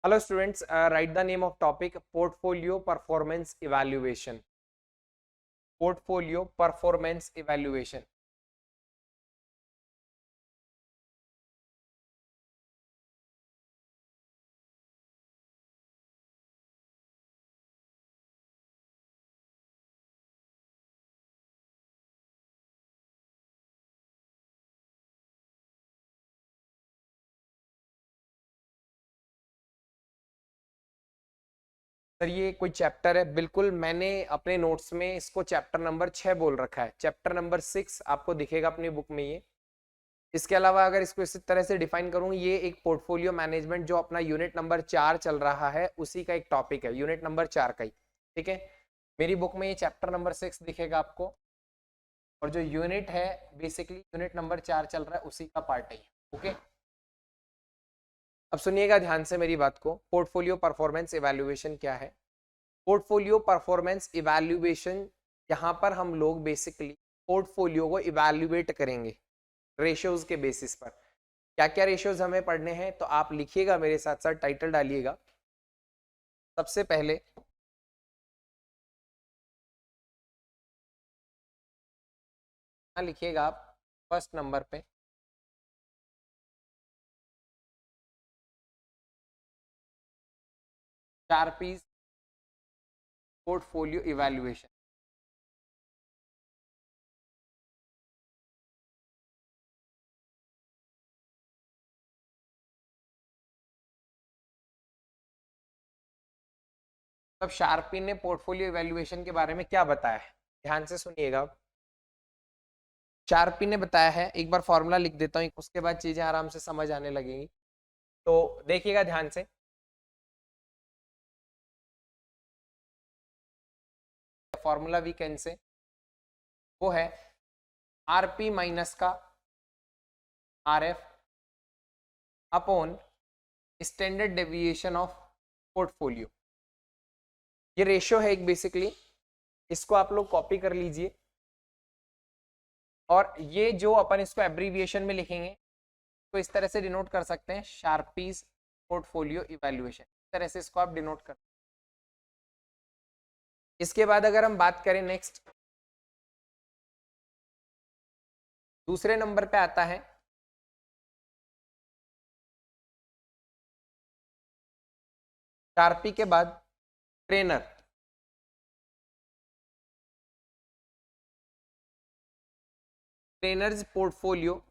Hello students, write the name of topic portfolio performance evaluation. Portfolio performance evaluation. Sir ये कोई chapter है? बिल्कुल, मैंने अपने नोट्स में इसको चैप्टर नंबर 6 बोल रखा है। चैप्टर नंबर 6 आपको दिखेगा अपनी बुक में ये। इसके अलावा अगर इसको इस तरह से डिफाइन करूं, ये एक पोर्टफोलियो मैनेजमेंट जो अपना यूनिट नंबर 4 चल रहा है उसी का एक टॉपिक है, यूनिट नंबर 4 का ही। ठीक है, मेरी बुक में ये चैप्टर नंबर 6 दिखेगा आपको, और जो यूनिट है बेसिकली यूनिट नंबर 4 चल रहा है उसी का पार्ट है। ओके, अब सुनिएगा ध्यान से मेरी बात को। पोर्टफोलियो परफॉर्मेंस इवैल्यूएशन क्या है? पोर्टफोलियो परफॉर्मेंस इवैल्यूएशन, यहाँ पर हम लोग बेसिकली पोर्टफोलियो को इवैल्यूएट करेंगे रेशियोज के बेसिस पर। क्या क्या रेशियोज हमें पढ़ने हैं, तो आप लिखिएगा मेरे साथ साथ, टाइटल डालिएगा। सबसे पहले लिखिएगा आप फर्स्ट नंबर पे शार्पीज पोर्टफोलियो इवैल्यूएशन। अब शार्पी ने पोर्टफोलियो इवैल्यूएशन के बारे में क्या बताया है, ध्यान से सुनिएगा। शार्पी ने बताया है, एक बार फॉर्मूला लिख देता हूँ, उसके बाद चीजें आराम से समझ आने लगेंगी। तो देखिएगा ध्यान से, फॉर्मूला वी कैन से वो है आरपी माइनस का RF upon standard deviation of portfolio. ये रेशियो है एक बेसिकली, इसको आप लोग कॉपी कर लीजिए, और ये जो अपन इसको एब्रीविएशन में लिखेंगे तो इस तरह से डिनोट कर सकते हैं, शार्पीज पोर्टफोलियो इवैल्यूएशन। इस तरह से इसको आप डिनोट कर। इसके बाद अगर हम बात करें नेक्स्ट, दूसरे नंबर पे आता है शार्पी के बाद ट्रेनर। Trainers portfolio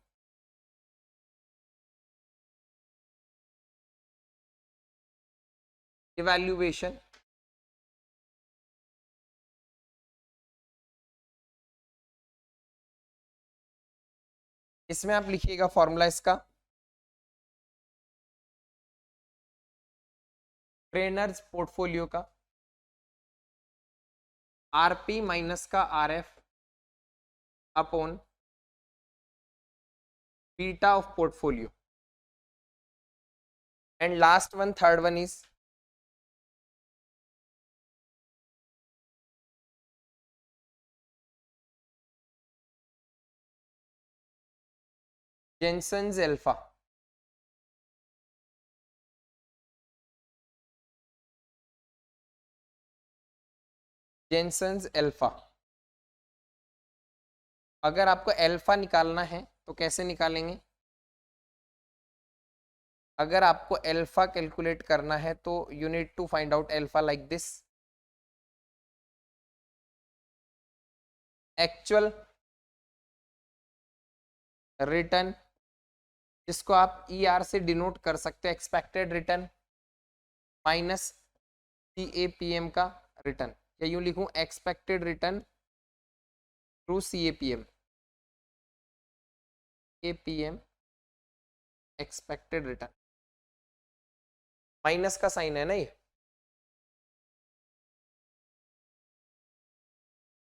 evaluation. इसमें आप लिखिएगा फॉर्मूला इसका, ट्रेनर्स पोर्टफोलियो का आरपी माइनस का RF upon beta of portfolio. And last one, third one is Jensen's alpha. Jensen's alpha. अगर आपको अल्फा निकालना है तो कैसे निकालेंगे? अगर आपको अल्फा कैलकुलेट करना है तो you need to find out alpha like this, actual return, जिसको आप ई आर से डिनोट कर सकते हैं, expected return minus C A P M का रिटर्न, या यूं लिखूं expected return through C A P M. A P M expected return, minus का साइन है ना ये।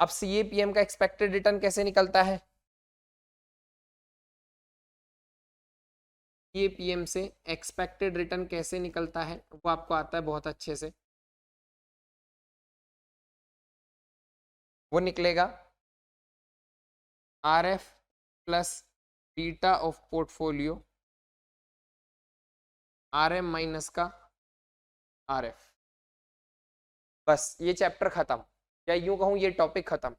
अब सी ए पी एम का एक्सपेक्टेड रिटर्न कैसे निकलता है? सी ए पी एम से एक्सपेक्टेड रिटर्न कैसे निकलता है वो आपको आता है बहुत अच्छे से। वो निकलेगा R F plus beta of portfolio R M minus का आरएफ। बस ये चैप्टर खत्म, या यूं कहूं ये टॉपिक खत्म।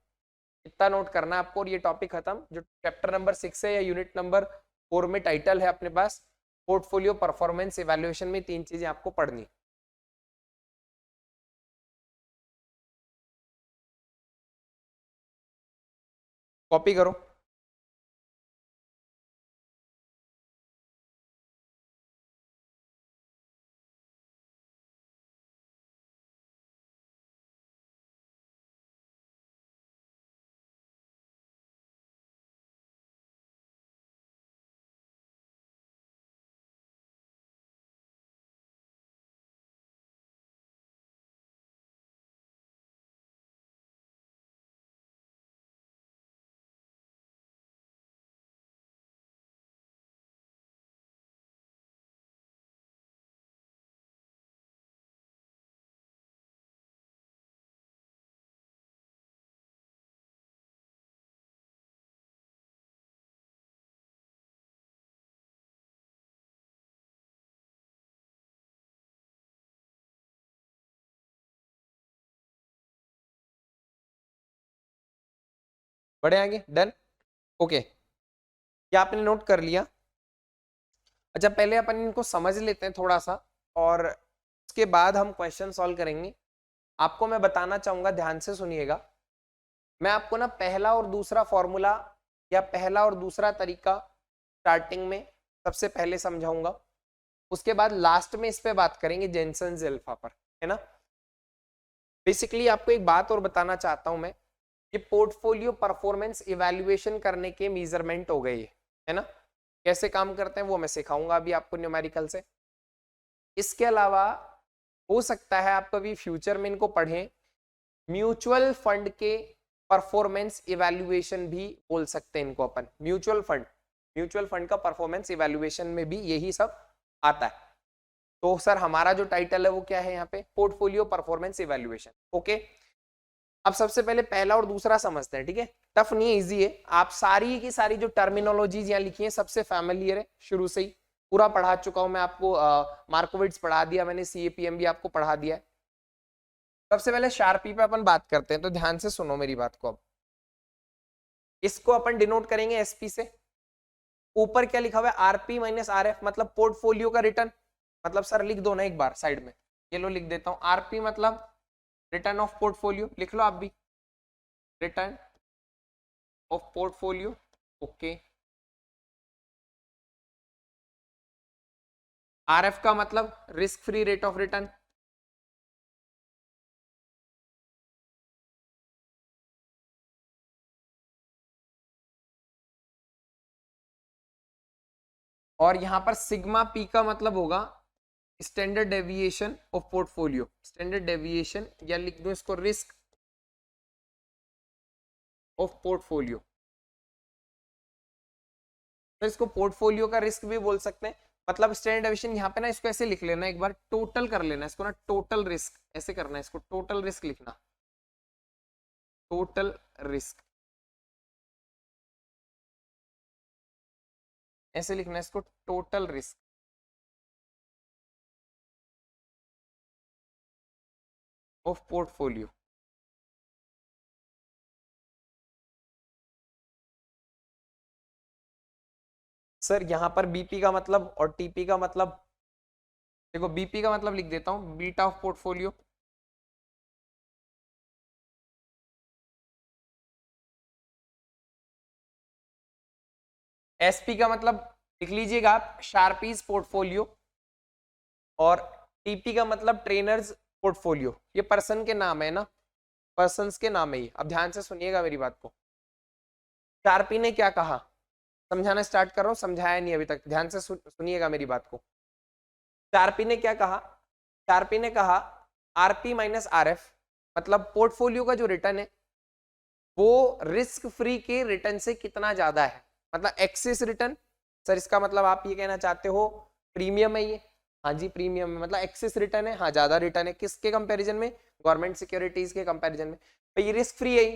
इतना नोट करना है आपको और ये टॉपिक खत्म। जो चैप्टर नंबर 6 है या यूनिट नंबर 4 में टाइटल है अपने पास पोर्टफोलियो परफॉर्मेंस इवैल्यूएशन में 3 चीजें आपको पढ़नी। कॉपी करो। बढ़े आगे, डन, ओके। क्या आपने नोट कर लिया? अच्छा, पहले अपन इनको समझ लेते हैं थोड़ा सा, और उसके बाद हम क्वेश्चन सॉल्व करेंगे। आपको मैं बताना चाहूंगा, ध्यान से सुनिएगा। मैं आपको ना पहला और दूसरा फॉर्मूला या पहला और दूसरा तरीका स्टार्टिंग में सबसे पहले समझाऊंगा, उसके बाद लास्ट में इस पे बात करेंगे जेनसन्स अल्फा पर, है ना। बेसिकली आपको एक बात और बताना चाहता हूं मैं, ये पोर्टफोलियो परफॉर्मेंस इवैल्यूएशन करने के मेजरमेंट हो गए, है ना। कैसे काम करते हैं वो मैं सिखाऊंगा अभी आपको न्यूमेरिकल से। इसके अलावा हो सकता है आप कभी फ्यूचर में इनको पढ़ें, म्यूचुअल फंड के परफॉर्मेंस इवैल्यूएशन भी बोल सकते हैं इनको अपन। म्यूचुअल फंड का परफॉर्मेंस इवैल्यूएशन में भी यही सब आता है। तो सर हमारा जो टाइटल है वो क्या है यहाँ पे, पोर्टफोलियो परफॉर्मेंस इवैल्यूएशन, ओके। अब सबसे पहले पहला और दूसरा समझते हैं, ठीक है। टफ नहीं है, इजी है। आप सारी की सारी जो टर्मिनोलॉजीज यहाँ लिखी है सबसे फैमिलियर है, शुरू से ही पूरा पढ़ा चुका हूं मैं आपको। मार्कोविट्स पढ़ा दिया मैंने, सीएपीएम भी आपको पढ़ा दिया है। सबसे पहले शार्पी पे अपन बात करते हैं, तो ध्यान से सुनो मेरी बात को। अब इसको अपन डिनोट करेंगे एसपी से। ऊपर क्या लिखा हुआ है, आरपी माइनस आरएफ, मतलब पोर्टफोलियो का रिटर्न। मतलब सर लिख दो ना एक बार साइड में, ये लो लिख देता हूं। आरपी मतलब रिटर्न ऑफ पोर्टफोलियो, लिख लो आप भी, return of portfolio, okay. RF का मतलब risk free rate of return. और यहां पर सिग्मा पी का मतलब होगा standard deviation of portfolio, standard deviation, या लिख दो इसको रिस्क ऑफ पोर्टफोलियो। तो इसको पोर्टफोलियो का रिस्क भी बोल सकते हैं। मतलब स्टैंडर्ड डेविएशन यहाँ पे ना, इसको ऐसे लिख लेना, एक बार टोटल कर लेना इसको ना, टोटल रिस्क ऐसे करना है, इसको टोटल रिस्क लिखना, टोटल रिस्क ऐसे लिखना है इसको, total risk of portfolio. Sir यहाँ पर बीपी का मतलब और टीपी का मतलब, देखो बीपी का मतलब लिख देता हूं, बीटा ऑफ पोर्टफोलियो। एसपी का मतलब लिख लीजिएगा आप, शार्पीज पोर्टफोलियो। और टीपी का मतलब ट्रेनर्स पोर्टफोलियो। ये पर्सन के नाम है ना, पर्सन्स के नाम है ये। अब ध्यान से सुनिएगा मेरी बात को। शार्पी ने क्या कहा, समझाना स्टार्ट कर रहा हूं, समझाया नहीं अभी तक, ध्यान से सुनिएगा मेरी बात को। शार्पी ने क्या कहा, शार्पी ने कहा आरपी माइनस आरएफ मतलब पोर्टफोलियो का जो रिटर्न है वो रिस्क फ्री के रिटर्न से कितना ज्यादा है, मतलब एक्सेस रिटर्न। सर इसका मतलब आप ये कहना चाहते हो प्रीमियम है ये, हाँ जी प्रीमियम है, मतलब एक्सेस रिटर्न है, हाँ ज्यादा रिटर्न है। किसके कंपैरिजन में, गवर्नमेंट सिक्योरिटीज के कंपैरिजन में। तो ये रिस्क फ्री है ही,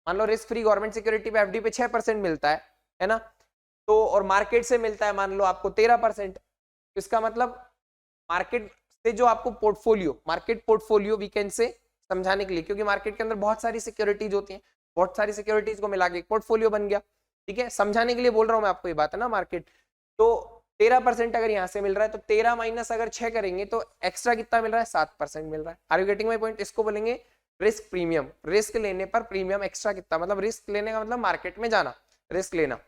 मान low risk free government security पे एफडी पे 6% मिलता है ना। तो और मार्केट से मिलता है मान लो आपको 13%। इसका मतलब मार्केट से जो आपको portfolio, market portfolio we can say समझाने के लिए, क्योंकि मार्केट के अंदर बहुत सारी सिक्योरिटीज होती हैं, बहुत सारी सिक्योरिटीज को मिला के एक पोर्टफोलियो बन गया, ठीक है, समझाने के लिए बोल रहा हूं मैं आपको ये बात, है ना। मार्केट तो 13% अगर यहाँ से मिल रहा है तो 13 माइनस अगर 6 करेंगे तो एक्स्ट्रा कितना मिल रहा है, 7% मिल रहा है। Are you getting my point? इसको बोलेंगे रिस्क प्रीमियम। रिस्क लेने पर प्रीमियम एक्स्ट्रा कितना, मतलब रिस्क लेने का मतलब मार्केट में जाना, रिस्क लेना।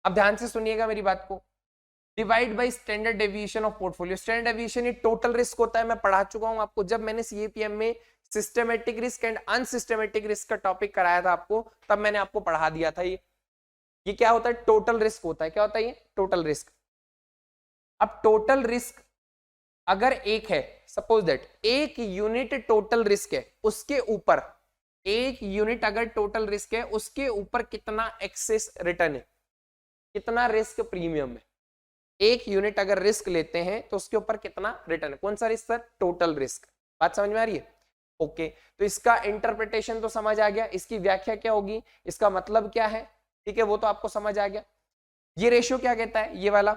अब ध्यान से सुनिएगा मेरी बात को। Divide by standard deviation of portfolio. Standard deviation ये टोटल रिस्क होता है, मैं पढ़ा चुका हूं आपको जब मैंने सीएपीएम में systematic risk and unsystematic risk का टॉपिक कराया था आपको, तब मैंने आपको पढ़ा दिया था। ये क्या होता है, टोटल रिस्क होता है। क्या होता है ये, टोटल रिस्क। अब टोटल रिस्क अगर एक है, सपोज दैट एक यूनिट टोटल रिस्क है, उसके ऊपर एक यूनिट अगर टोटल रिस्क है, उसके ऊपर कितना एक्सेस रिटर्न है, कितना रिस्क प्रीमियम है। एक यूनिट अगर रिस्क लेते हैं तो उसके ऊपर कितना रिटर्न है। कौन सा रिस्क सर, टोटल रिस्क। बात समझ में आ रही है? ओके, तो इसका इंटरप्रिटेशन तो समझ आ गया, इसकी व्याख्या क्या होगी, इसका मतलब क्या है, ठीक है, वो तो आपको समझ आ गया। ये रेशियो क्या कहता है, ये वाला,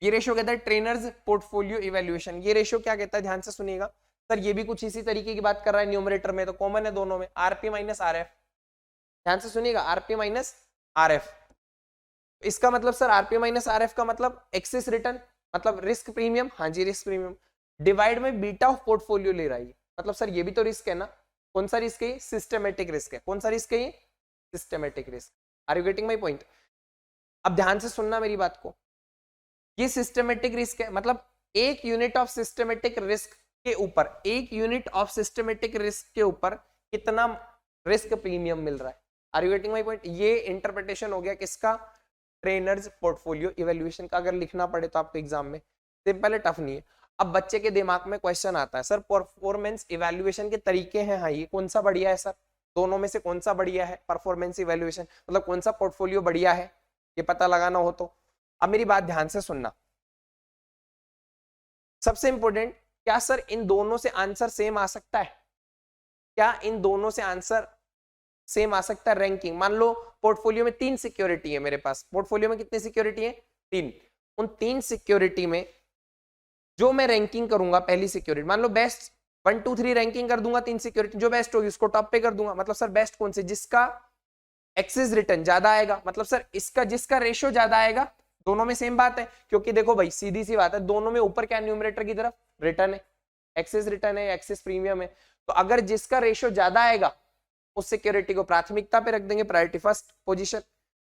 ये रेशियो कहता है ट्रेनर्स पोर्टफोलियो इवैल्यूएशन। ये रेशियो क्या कहता है, ध्यान से सुनिएगा सर, ये भी कुछ इसी तरीके की बात कर रहा है। न्यूमरेटर में तो कॉमन है दोनों में, आरपी माइनस आरएफ। ध्यान से सुनिएगा, आरपी माइनस आरएफ। इसका मतलब सर आरपी माइनस आरएफ का मतलब एक्सेस रिटर्न, मतलब रिस्क प्रीमियम। हाँ जी, रिस्क प्रीमियम डिवाइड में बीटा ऑफ पोर्टफोलियो ले रहा है। मतलब सर ये भी तो रिस्क है ना। कौन सा रिस्क है, सिस्टमेटिक रिस्क है। कौन सा रिस्क है ये, systematic risk. Are you getting my point? अब ध्यान से सुनना मेरी बात को। ये सिस्टमेटिक रिस्क है, मतलब एक यूनिट ऑफ सिस्टमेटिक रिस्क के ऊपर, एक यूनिट ऑफ सिस्टमेटिक रिस्क के ऊपर कितना रिस्क प्रीमियम मिल रहा है। Are you getting my point? ये इंटरप्रिटेशन हो गया किसका, ट्रेनर्स पोर्टफोलियो इवैल्यूएशन का। अगर लिखना पड़े तो आपको एग्जाम में, सिंपल है, टफ नहीं है। अब बच्चे के दिमाग में क्वेश्चन आता है, सर परफॉर्मेंस इवैल्यूएशन के तरीके हैं, हाँ, ये कौन सा बढ़िया है सर, दोनों में से कौन सा बढ़िया है परफॉर्मेंस इवैल्यूएशन, मतलब कौन सा पोर्टफोलियो बढ़िया है, ये पता लगाना हो तो। अब मेरी बात ध्यान से सुनना, सबसे इंपॉर्टेंट, क्या सर इन दोनों से आंसर सेम आ सकता है? क्या इन दोनों से आंसर सेम आ सकता है? रैंकिंग, मान लो पोर्टफोलियो में 3 सिक्योरिटी है मेरे पास। पोर्टफोलियो में कितनी सिक्योरिटी है, 3। उन 3 सिक्योरिटी में जो मैं रैंकिंग करूंगा, पहली सिक्योरिटी मान लो बेस्ट 1 2 3 रैंकिंग कर दूंगा, 3 सिक्योरिटी, जो बेस्ट होगी उसको टॉप पे कर दूंगा। मतलब सर बेस्ट कौन से, जिसका एक्सेस रिटर्न ज्यादा आएगा, मतलब सर इसका जिसका रेशियो ज्यादा आएगा। दोनों में सेम बात है, क्योंकि देखो भाई सीधी सी बात है, दोनों में ऊपर क्या, न्यूमरेटर की तरफ रिटर्न है, एक्सेस रिटर्न है, एक्सेस प्रीमियम है। तो अगर जिसका रेशियो ज्यादा आएगा उस सिक्योरिटी को प्राथमिकता पे रख देंगे, प्रायोरिटी फर्स्ट पोजीशन।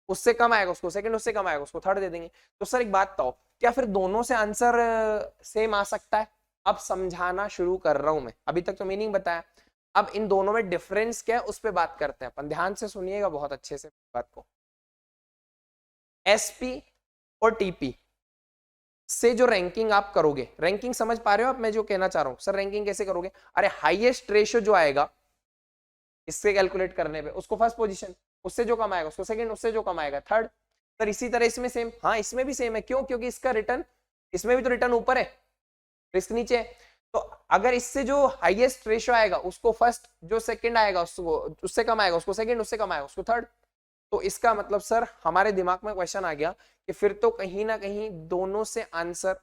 उससे कम आएगा उसको सेकंड, उससे कम आएगा उसको थर्ड दे देंगे। तो सर एक बात बताओ, क्या फिर दोनों से आंसर सेम आ सकता है? अब समझाना शुरू कर रहा हूं मैं, अभी तक तो मीनिंग बताया। अब इन दोनों में डिफरेंस क्या है उस पर बात करते हैं अपन। ध्यान से सुनिएगा बहुत अच्छे से बात को। एसपी और टीपी से जो रैंकिंग आप करोगे, रैंकिंग समझ पा रहे हो आप मैं जो कहना चाह रहा हूं? सर रैंकिंग कैसे करोगे? अरे हाईएस्ट रेशियो जो आएगा इससे कैलकुलेट करने पे, उसको फर्स्ट पोजीशन, उससे जो कम आएगा उसको सेकंड, उससे जो कम आएगा थर्ड। सर इसी तरह इसमें सेम, हाँ इसमें भी सेम है। क्यों? क्योंकि इसका रिटर्न, इसमें भी तो रिटर्न ऊपर है, रिस्क नीचे है। तो अगर इससे जो हाईएस्ट रेशियो आएगा उसको फर्स्ट, जो सेकंड आएगा उसको, उससे कम आएगा उसको सेकंड, उससे कम आएगा उसको थर्ड। तो इसका मतलब सर हमारे दिमाग में क्वेश्चन आ गया कि फिर तो कहीं ना कहीं दोनों से आंसर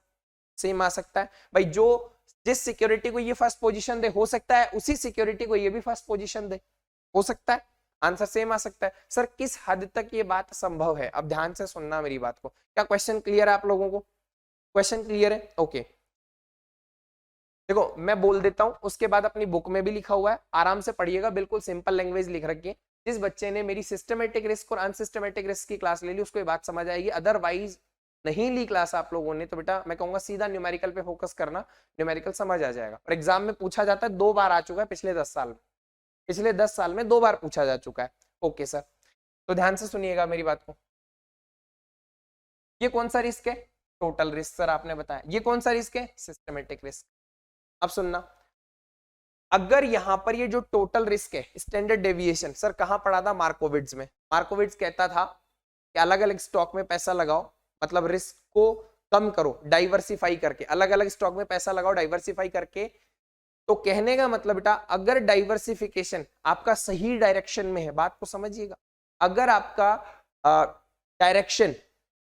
सेम आ सकता है। भाई जो जिस सिक्योरिटी को ये फर्स्ट पोजीशन दे, हो सकता है उसी सिक्योरिटी को ये भी फर्स्ट पोजीशन दे, हो सकता है आंसर सेम आ सकता है। सर किस हद तक ये बात संभव है? अब ध्यान से सुनना मेरी बात को। क्या क्वेश्चन क्लियर है आप लोगों को? क्वेश्चन क्लियर है? ओके, देखो मैं बोल देता हूं, उसके बाद अपनी बुक में भी लिखा हुआ है, आराम से पढ़िएगा, बिल्कुल सिंपल लैंग्वेज लिख रखी है। जिस बच्चे ने मेरी सिस्टमेटिक रिस्क और अनसिस्टमेटिक रिस्क की क्लास ले ली उसको ये बात समझ आएगी। अदरवाइज नहीं ली क्लास आप लोगों ने तो बेटा मैं कहूंगा सीधा न्यूमेरिकल पे फोकस करना, न्यूमेरिकल समझ आ जाएगा। और एग्जाम में पूछा जाता है, 2 बार आ चुका है पिछले 10 साल में, पिछले 10 साल में 2 बार पूछा जा चुका है। ओके सर, तो ध्यान से सुनिएगा मेरी बात को। ये कौन सा रिस्क है? टोटल रिस्क सर आपने बताया। ये कौन सा रिस्क है? Systematic risk. अब सुनना, अगर यहां पर ये जो टोटल रिस्क है, स्टैंडर्ड डेविएशन, सर कहां पढ़ा था? मार्कोविट्ज में। मार्कोविट्ज कहता था कि अलग अलग स्टॉक में पैसा लगाओ, मतलब रिस्क को कम करो, डाइवर्सिफाई करके, अलग अलग स्टॉक में पैसा लगाओ डाइवर्सिफाई करके। तो कहने का मतलब बेटा अगर डाइवर्सिफिकेशन आपका सही डायरेक्शन में है, बात को समझिएगा, अगर आपका डायरेक्शन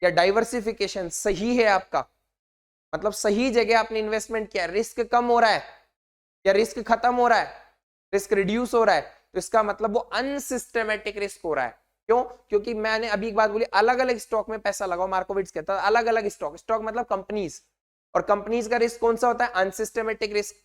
या डाइवर्सिफिकेशन सही है आपका, मतलब सही जगह आपने इन्वेस्टमेंट किया, रिस्क कम हो रहा है या रिस्क खत्म हो रहा है, रिस्क रिड्यूस हो रहा है, तो इसका मतलब वो अनसिस्टेमेटिक रिस्क हो रहा है। क्यों? क्योंकि मैंने अभी एक बात बोली, अलग अलग स्टॉक में पैसा लगाओ, मार्कोविट्स कहता है अलग अलग स्टॉक, स्टॉक मतलब कंपनीज, और कंपनीज का रिस्क कौन सा होता है? अनसिस्टेमेटिक रिस्क।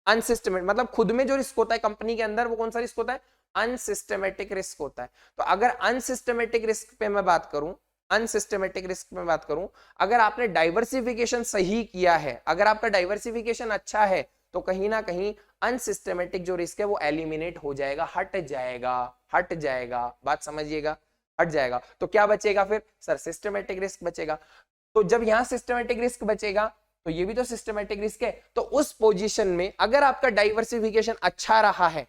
अनसिस्टेमेटिक मतलब खुद में जो रिस्क होता है कंपनी के अंदर, वो कौन सा रिस्क होता है? अनसिस्टेमेटिक रिस्क होता है। तो अगर अनसिस्टेमेटिक रिस्क पे मैं बात करूं, अनसिस्टेमेटिक रिस्क में बात करूं, अगर आपने डाइवर्सिफिकेशन सही किया है, अगर आपका डाइवर्सिफिकेशन अच्छा है, तो कहीं ना कहीं अनसिस्टेमेटिक जो रिस्क है वो एलिमिनेट हो जाएगा, हट जाएगा, हट जाएगा। बात समझिएगा, हट जाएगा। तो क्या बचेगा फिर? सर सिस्टमेटिक रिस्क बचेगा। तो जब यहां सिस्टमेटिक रिस्क बचेगा, तो ये भी तो सिस्टमेटिक रिस्क है। तो उस पोजीशन में अगर आपका डाइवर्सिफिकेशन अच्छा रहा है,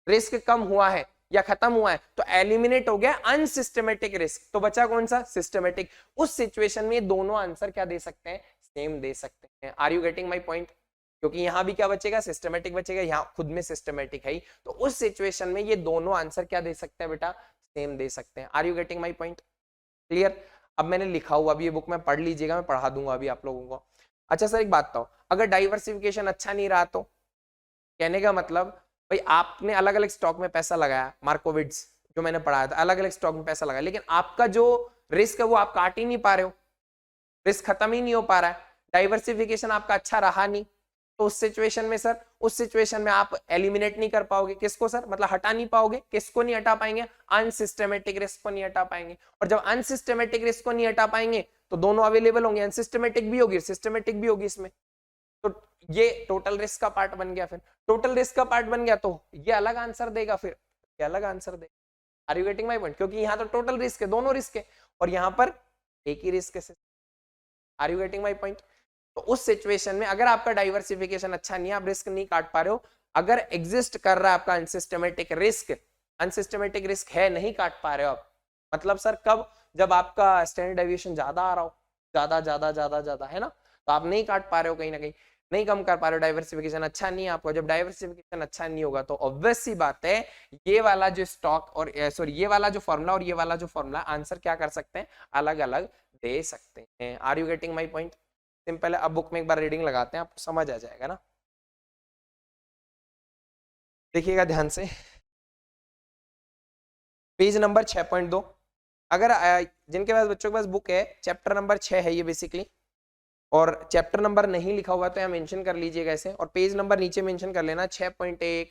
रिस्क कम हुआ है या खत्म हुआ है, तो एलिमिनेट हो गया अनसिस्टमेटिक रिस्क, तो बचा कौन सा? सिस्टमेटिक। उस सिचुएशन में दोनों आंसर क्या दे सकते हैं? सेम दे सकते हैं। Are you getting my point? क्योंकि यहां भी क्या बचेगा? सिस्टमेटिक बचेगा, यहां खुद में सिस्टमेटिक है ही, तो उस सिचुएशन में ये दोनों आंसर क्या दे सकते हैं बेटा? सेम दे सकते हैं। Are you getting my point? Clear? अब मैंने लिखा हुआ, अभी ये बुक में पढ़ लीजिएगा, मैं पढ़ा दूंगा अभी आप लोगों को। अच्छा सर एक बात बताओ, अगर डाइवर्सिफिकेशन अच्छा नहीं रहा तो? कहने का मतलब भाई आपने अलग अलग स्टॉक में पैसा लगाया, मार्कोविट्स जो मैंने पढ़ाया था, अलग अलग स्टॉक में पैसा लगाया, लेकिन आपका जो रिस्क है वो आप काट ही नहीं पा रहे हो, रिस्क खत्म ही नहीं हो पा रहा है, डाइवर्सिफिकेशन आपका अच्छा रहा नहीं, तो उस सिचुएशन में सर, उस सिचुएशन में आप एलिमिनेट नहीं कर पाओगे। किसको सर? मतलब हटा नहीं पाओगे। किसको नहीं हटा पाएंगे? अनसिस्टेमेटिक रिस्क को नहीं हटा पाएंगे। और जब अनसिस्टेमेटिक रिस्क को नहीं हटा पाएंगे, तो दोनों अवेलेबल होंगे, अनसिस्टेमेटिक भी होगी, सिस्टेमेटिक भी होगी इसमें। तो ये टोटल रिस्क का पार्ट बन गया। फिर टोटल रिस्क का पार्ट बन गया तो ये अलग आंसर देगा, फिर ये अलग आंसर देगा। Are you getting my point? क्योंकि यहाँ तो टोटल रिस्क है, दोनों रिस्क है, और यहाँ पर एक ही रिस्क है। Are you getting my point? तो उस सिचुएशन में अगर आपका डाइवर्सिफिकेशन अच्छा नहीं है, आप रिस्क नहीं काट पा रहे हो, अगर एग्जिस्ट कर रहा है आपका अनसिस्टमेटिक रिस्क, अनसिस्टमेटिक रिस्क है, नहीं काट पा रहे हो आप, मतलब सर कब? जब आपका स्टैंडर्ड डेविएशन ज्यादा आ रहा हो, ज्यादा ज्यादा ज्यादा ज्यादा, है ना, तो आप नहीं काट पा रहे हो, कहीं ना कहीं नहीं कम कर पा रहे हो, डाइवर्सिफिकेशन अच्छा नहीं है आपको। जब डाइवर्सिफिकेशन अच्छा नहीं होगा, तो ऑब्वियस सी बात है, ये वाला जो स्टॉक और सॉरी ये वाला जो फॉर्मूला और ये वाला जो फॉर्मूला आंसर क्या कर सकते हैं? अलग अलग दे सकते हैं। Are you getting my point? Simple है। अब बुक में एक बार रीडिंग लगाते हैं, आपको समझ आ जाएगा ना। देखिएगा ध्यान से, पेज नंबर 6.2। अगर जिनके पास, बच्चों के पास बुक है, चैप्टर नंबर 6 है ये बेसिकली, और चैप्टर नंबर नहीं लिखा हुआ तो यहाँ मेंशन कर लीजिएगा ऐसे, और पेज नंबर नीचे मेंशन कर लेना 6.1।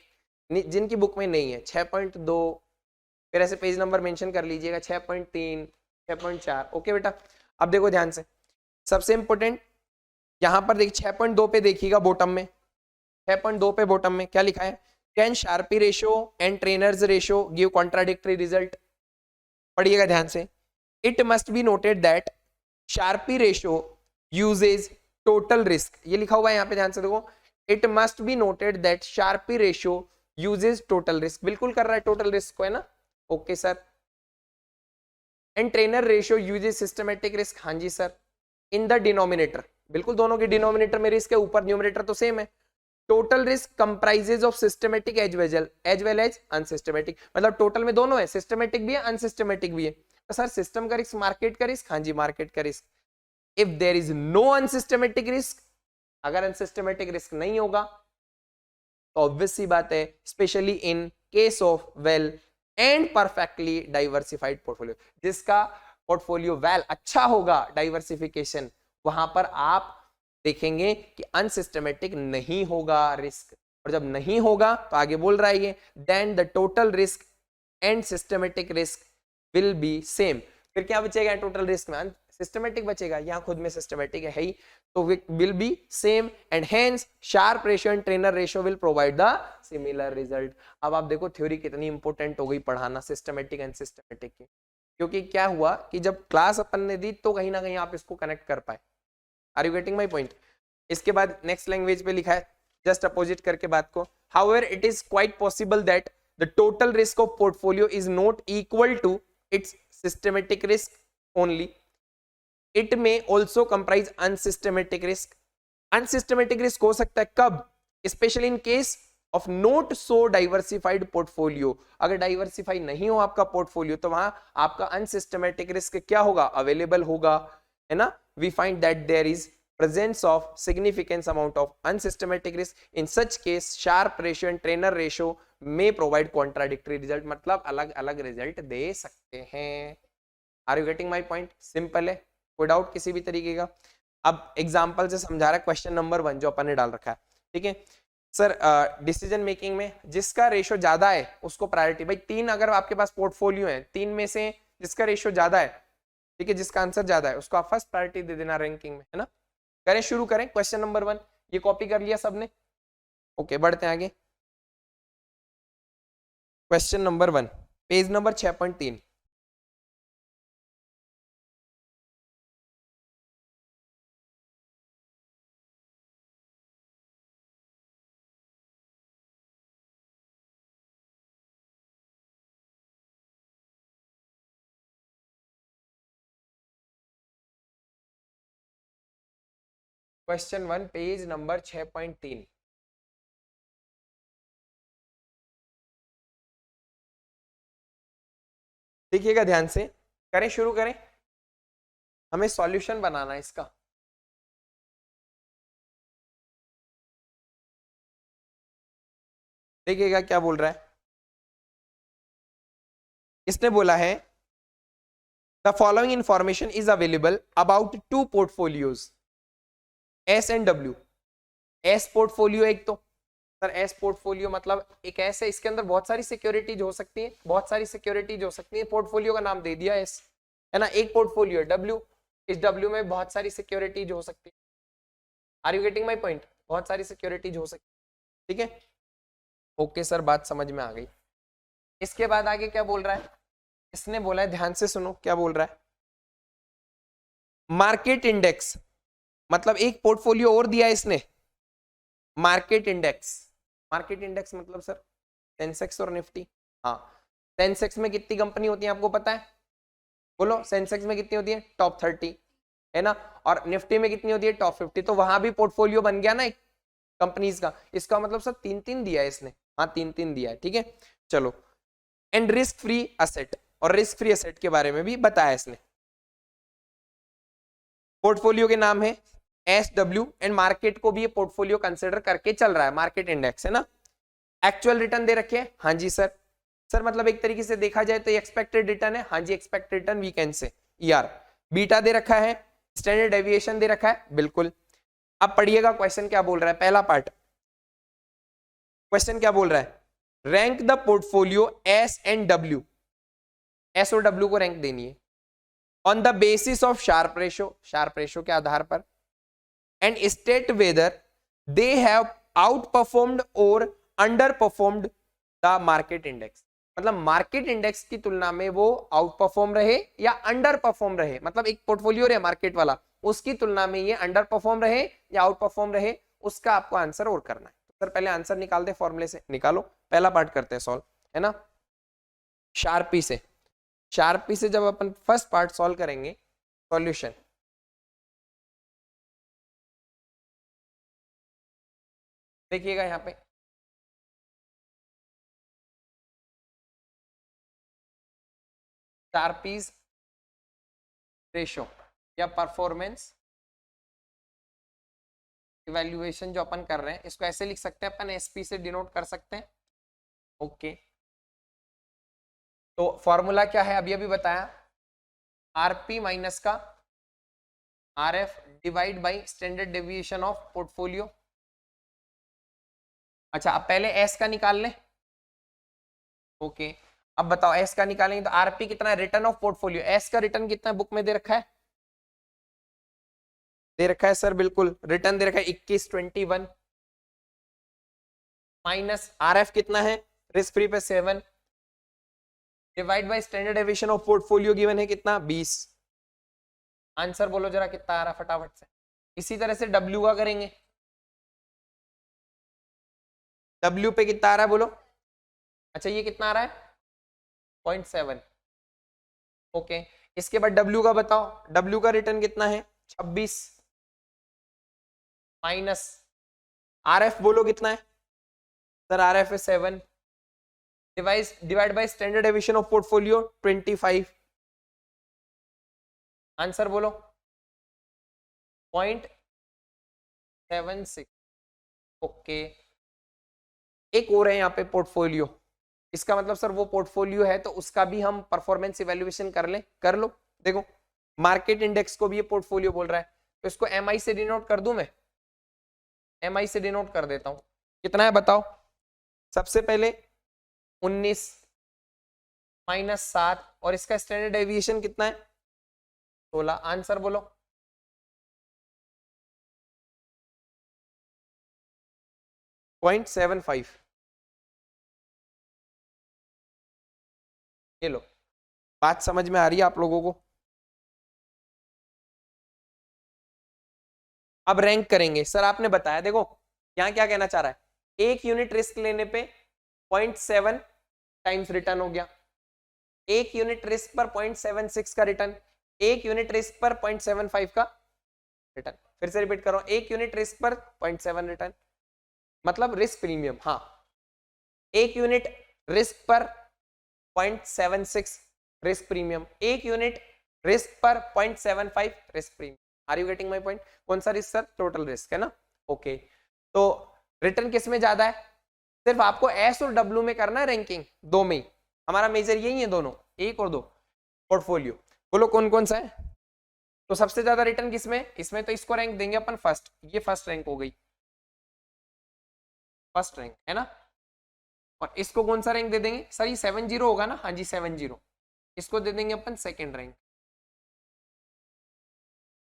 जिनकी बुक में नहीं है 6.2, फिर ऐसे पेज नंबर मेंशन कर लीजिएगा 6.3, 6.4। ओके बेटा, अब देखो ध्यान से, सबसे इंपॉर्टेंट यहाँ पर देखिए 6.2 पे देखिएगा, बॉटम में 6.2 पे बॉटम में क्या लिखा है? Can Sharpe ratio and Treynor's ratio give contradictory result? पढ़िएगा ध्यान से। It must be noted that Sharpe ratio uses total risk, ये लिखा हुआ है यहाँ पे, ध्यान से देखो। It must be noted that Sharpe ratio uses total risk, बिल्कुल कर रहा है टोटल रिस्क को, है ना? Okay sir. And Treynor ratio uses systematic risk, हाँ जी सर। इन द डिनोमिनेटर, बिल्कुल दोनों के डिनोमिनेटर में रिस्क है, ऊपर न्यूमरेटर तो सेम है। Total risk comprises of systematic as well as unsystematic, मतलब टोटल में दोनों है, सिस्टमेटिक भी है अनसिस्टमेटिक भी है। तो सर सिस्टम का रिस्क, मार्केट का रिस्क, हाँ जी मार्केट का risk. If there is no unsystematic risk, अगर अनसिस्टमेटिक रिस्क नहीं होगा, तो ऑब्वियस सी बात है, specially in case of well and perfectly diversified portfolio, जिसका पोर्टफोलियो वेल अच्छा होगा, डाइवर्सिफिकेशन, वहां पर आप देखेंगे कि अनसिस्टमेटिक नहीं होगा रिस्क, और जब नहीं होगा तो आगे बोल रहा है ये, then the total risk and systematic risk will be same. फिर क्या बचेगा टोटल रिस्क में? सिस्टमेटिक बचेगा, यहाँ खुद में सिस्टमेटिक है ही, तो will be same, and hence Sharpe ratio and Treynor ratio will provide the similar result. अब आप देखो थ्योरी कितनी इंपॉर्टेंट हो गई पढ़ाना सिस्टमेटिक एंड सिस्टमेटिक की, क्योंकि क्या हुआ कि जब क्लास अपन ने दी तो कहीं ना कहीं आप इसको कनेक्ट कर पाए। Are you getting my point? इसके बाद नेक्स्ट लैंग्वेज पे लिखा है, जस्ट अपोजिट करके बात को, however it is quite possible that the total risk of portfolio is not equal to its systematic risk only, it में also comprise unsystematic risk. Unsystematic risk हो सकता है कब? Specially in case of not so diversified portfolio, अगर diversify नहीं हो आपका portfolio, तो वहां आपका अनसिस्टमेटिक रिस्क क्या होगा? अवेलेबल होगा, है ना? We find that there is presence of significant amount of unsystematic risk. In such case, sharp ratio and trainer ratio may provide contradictory result. मतलब अलग अलग रिजल्ट दे सकते हैं. Are you getting my point? Simple है, कोई doubt किसी भी तरीके का. अब एग्जाम्पल से समझा रहा है. क्वेश्चन नंबर 1 जो अपन ने डाल रखा है, ठीक है सर. डिसीजन मेकिंग में जिसका रेशो ज्यादा है उसको प्रायोरिटी. भाई 3 अगर आपके पास पोर्टफोलियो है, 3 में से जिसका रेशो ज्यादा है, ठीक है, जिसका आंसर ज्यादा है उसको आप फर्स्ट प्रायोरिटी दे देना रैंकिंग में, है ना. करें, शुरू करें. क्वेश्चन नंबर 1 ये कॉपी कर लिया सबने. ओके, बढ़ते हैं आगे. Question number 1 page number 6.3. Question 1 page number 6.3. देखिएगा ध्यान से. करें, शुरू करें. हमें सॉल्यूशन बनाना है इसका. देखिएगा क्या बोल रहा है. इसने बोला है the following information is available about 2 portfolios S and W. S portfolio एक तो सर, एस पोर्टफोलियो मतलब एक ऐसे, इसके अंदर बहुत सारी सिक्योरिटीज हो सकती है, बहुत सारी सिक्योरिटीज हो सकती है. पोर्टफोलियो का नाम दे दिया एस, है ना. एक पोर्टफोलियो है डब्ल्यू, इस डब्ल्यू में बहुत सारी सिक्योरिटीज हो सकती है. Are you getting my point? बहुत सारी सिक्योरिटीज हो सकती है, ठीक है. ओके सर, बात समझ में आ गई. इसके बाद आगे क्या बोल रहा है. इसने बोला है, ध्यान से सुनो क्या बोल रहा है. मार्केट इंडेक्स मतलब एक पोर्टफोलियो और दिया है इसने, मार्केट इंडेक्स. मार्केट इंडेक्स मतलब सर सेंसेक्स और निफ्टी. हाँ, सेंसेक्स में कितनी कंपनी होती है आपको पता है? बोलो, सेंसेक्स में कितनी होती है? टॉप 30, है ना. और निफ्टी में कितनी होती है? टॉप 50. तो वहां भी पोर्टफोलियो बन गया ना एक कंपनीज का. इसका मतलब सर 3-3 दिया है इसने. हाँ, 3-3 दिया है, ठीक है. चलो, एंड रिस्क फ्री असेट, और रिस्क फ्री असेट के बारे में भी बताया इसने. पोर्टफोलियो के नाम है SW एंड मार्केट को भी ये पोर्टफोलियो कंसिडर करके चल रहा है. मार्केट इंडेक्स, है ना. एक्चुअल रिटर्न दे रखे हैं. हाँ जी सर. सर मतलब एक तरीके से देखा जाए तो एक्सपेक्टेड रिटर्न है. हाँ जी, expected return we can say ER. Beta दे रखा है, स्टैंडर्ड डेविएशन दे रखा है, बिल्कुल. अब पढ़िएगा क्वेश्चन क्या बोल रहा है. पहला पार्ट क्वेश्चन क्या बोल रहा है. Rank the portfolio S and W. S और W को रैंक देनी है on the basis of Sharpe ratio, Sharpe ratio के आधार पर, and state whether they have outperformed और underperformed the market index. मतलब मार्केट इंडेक्स की तुलना में वो आउट परफॉर्म रहे या अंडर परफॉर्म रहे. मतलब एक पोर्टफोलियो रहे मार्केट वाला, उसकी तुलना में ये अंडर परफॉर्म रहे या आउट परफॉर्म रहे, उसका आपको आंसर और करना है. सर पहले आंसर निकाल दे, फॉर्मूले से निकालो. पहला पार्ट करते हैं सॉल्व, है ना. शार्पी से, शार्पी से जब अपन फर्स्ट पार्ट सॉल्व करेंगे, सॉल्यूशन. देखिएगा यहाँ पे शार्पीज रेशो या परफॉर्मेंस इवैल्यूएशन जो अपन कर रहे हैं, इसको ऐसे लिख सकते हैं अपन, SP से डिनोट कर सकते हैं. ओके, तो फॉर्मूला क्या है अभी अभी बताया. RP माइनस का RF divide by standard deviation of portfolio. अच्छा, अब पहले S का निकाल लें. ओके, अब बताओ S का निकालेंगे तो RP कितना है? Return of portfolio. S का रिटर्न कितना है? बुक में दे रखा है, दे रखा है सर, बिल्कुल रिटर्न दे रखा है 2121. माइनस RF कितना है? रिस्क फ्री पे 7, divide by standard deviation of portfolio given है कितना? 20. आंसर बोलो जरा कितना आ रहा फटाफट से. इसी तरह से W का करेंगे. W पे कितना आ रहा है बोलो. अच्छा, ये कितना आ रहा है? 0.7. ओके, इसके बाद W का बताओ. W का रिटर्न कितना है? 26. माइनस RF बोलो कितना है सर? RF है 7, divide by standard deviation of portfolio 25. Answer बोलो. 0.8. 0.76। ओके, एक और है यहाँ पे पोर्टफोलियो, इसका मतलब सर वो पोर्टफोलियो है तो उसका भी हम परफॉर्मेंस इवैल्यूएशन कर लें, कर लो। देखो मार्केट इंडेक्स को भी ये पोर्टफोलियो बोल रहा है, तो इसको एमआई से डिनोट कर दूं मैं, एमआई से डिनोट कर देता हूं। कितना है बताओ, सबसे पहले 19 -7 और इसका स्टैंडर्ड डेविएशन कितना है 16। आंसर बोलो। .75। ये लो, बात समझ में आ रही है आप लोगों को। अब रैंक करेंगे, सर आपने बताया, देखो यहाँ क्या कहना चाह रहा है, एक यूनिट रिस्क लेने पे 0.7 टाइम्स रिटर्न हो गया, एक यूनिट रिस्क पर 0.76 का रिटर्न, एक यूनिट रिस्क पर 0.75 का रिटर्न। फिर से रिपीट कर रहा हूं, एक यूनिट रिस्क पर 0.7 रिटर्न, मतलब रिस्क प्रीमियम। हाँ, एक यूनिट रिस्क पर 0.76 रिस्क प्रीमियम, एक यूनिट रिस्क पर 0.75 risk premium. Are you getting my point? कौन सा रिस्क सर? टोटल रिस्क है ना। ओके, तो रिटर्न किस में ज्यादा है? सिर्फ आपको एस और डब्ल्यू में करना है रैंकिंग, दो में ही। हमारा मेजर यही है दोनों, एक और दो। पोर्टफोलियो बोलो कौन कौन सा है? तो सबसे ज्यादा रिटर्न किसमें? इसमें तो इसको रैंक देंगे अपन फर्स्ट, ये फर्स्ट रैंक हो गई, फर्स्ट रैंक है ना। और इसको कौन सा रैंक दे देंगे सर? ये 70 होगा ना। हाँ जी 70, इसको दे देंगे अपन सेकंड रैंक।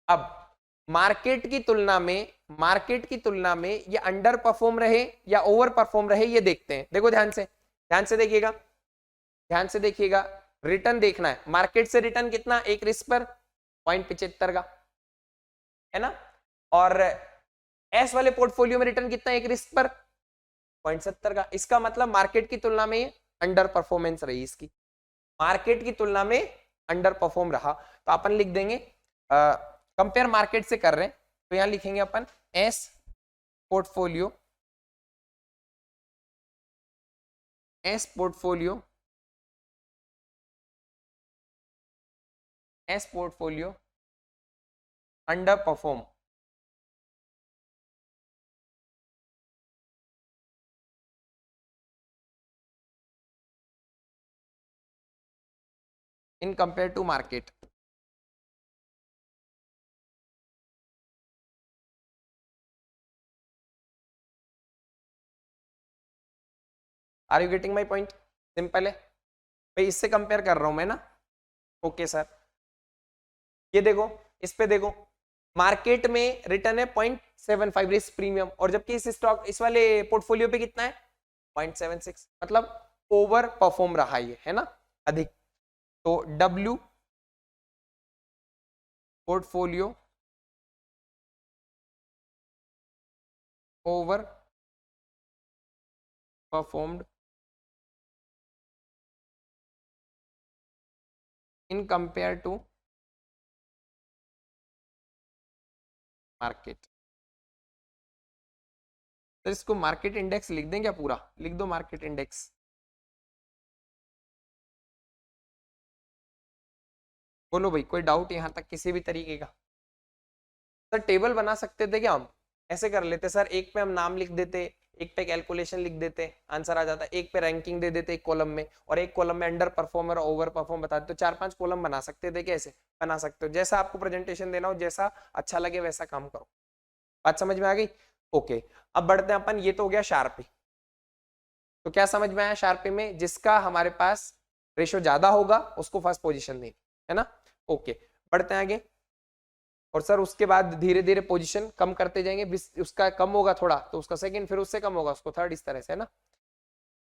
अब मार्केट की तुलना में, मार्केट की तुलना में ये अंडर परफॉर्म रहे या ओवर परफॉर्म रहे, ये देखते हैं। देखो ध्यान से, ध्यान से देखिएगा, ध्यान से देखिएगा, रिटर्न देखना है। मार्केट से रिटर्न कितना? एक रिस्क पर 0.75 का, है ना। और एस वाले पोर्टफोलियो में रिटर्न कितना? एक रिस्क पर 0.70 का। इसका मतलब मार्केट की तुलना में अंडर परफॉर्मेंस रही इसकी, मार्केट की तुलना में अंडर परफॉर्म रहा। तो अपन लिख देंगे, कंपेयर मार्केट से कर रहे हैं तो यहां लिखेंगे अपन S portfolio, S portfolio, S portfolio underperform in compare to market. Are you getting my point? Simple है भाई, इससे कंपेयर कर रहा हूं मैं ना। ओके सर, ये देखो, इस पे देखो, मार्केट में रिटर्न है 0.75 रिस्क प्रीमियम, और जबकि इस स्टॉक, इस वाले पोर्टफोलियो पे कितना है? 0.76, मतलब ओवर परफॉर्म रहा ये, है ना, अधिक। तो W portfolio over performed in compare to market. तो इसको मार्केट इंडेक्स लिख दें क्या? पूरा लिख दो मार्केट इंडेक्स। बोलो भाई, कोई डाउट यहां तक किसी भी तरीके का? सर टेबल बना सकते थे क्या हम? ऐसे कर लेते सर, एक पे हम नाम लिख देते, एक पे कैलकुलेशन लिख देते, आंसर आ जाता। एक पे रैंकिंग दे देते एक कॉलम में, और एक कॉलम में अंडर परफॉर्मर और ओवर परफॉर्म बता देते। तो 4-5 कॉलम बना सकते थे। कैसे बना सकते हो? जैसा आपको प्रेजेंटेशन देना हो, जैसा अच्छा लगे वैसा काम करो। बात समझ में आ गई? ओके, अब बढ़ते हैं अपन। ये तो हो गया शार्पी। तो क्या समझ में आया शार्पी में? जिसका हमारे पास रेशो ज्यादा होगा उसको फर्स्ट पोजीशन देनी, है ना। ओके, बढ़ते हैं आगे। और सर उसके बाद धीरे धीरे पोजीशन कम करते जाएंगे, उसका कम होगा थोड़ा तो उसका सेकंड, फिर उससे कम होगा उसको थर्ड, इस तरह से, है ना।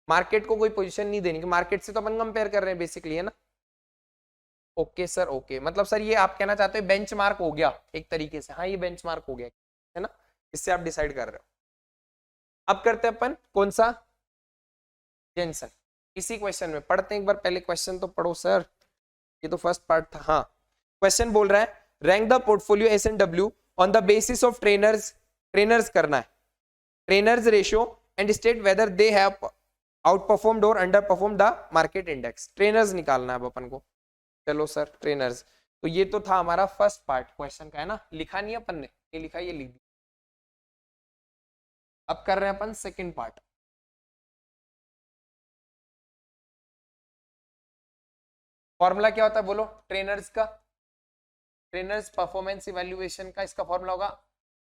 मार्केट को कोई पोजीशन नहीं देनी, मार्केट से तो अपन कंपेयर कर रहे हैं बेसिकली, है ना। ओके सर, ओके, मतलब सर ये आप कहना चाहते हो बेंचमार्क हो गया एक तरीके से। हाँ, ये बेंचमार्क हो गया, है ना, इससे आप डिसाइड कर रहे हो। अब करते हैं अपन कौन सा? जेनसन। इसी क्वेश्चन में पढ़ते हैं एक बार, पहले क्वेश्चन तो पढ़ो सर, ये तो फर्स्ट पार्ट था। हाँ, क्वेश्चन बोल रहा है rank the portfolio S and W on the basis of Treynor's, Treynor's करना है, Treynor's ratio and state whether they have outperformed और underperform the market index. Treynor's निकालना है अब अपन को। चलो सर, ट्रेनर्स, तो ये तो था हमारा फर्स्ट पार्ट क्वेश्चन का, है ना। लिखा नहीं अपन ने, ये लिखा, ये लिख दिया। अब कर रहे हैं अपन सेकंड पार्ट। फॉर्मूला क्या होता है बोलो ट्रेनर्स का, ट्रेनर्स परफॉर्मेंस इवैल्यूएशन का इसका फॉर्मूला होगा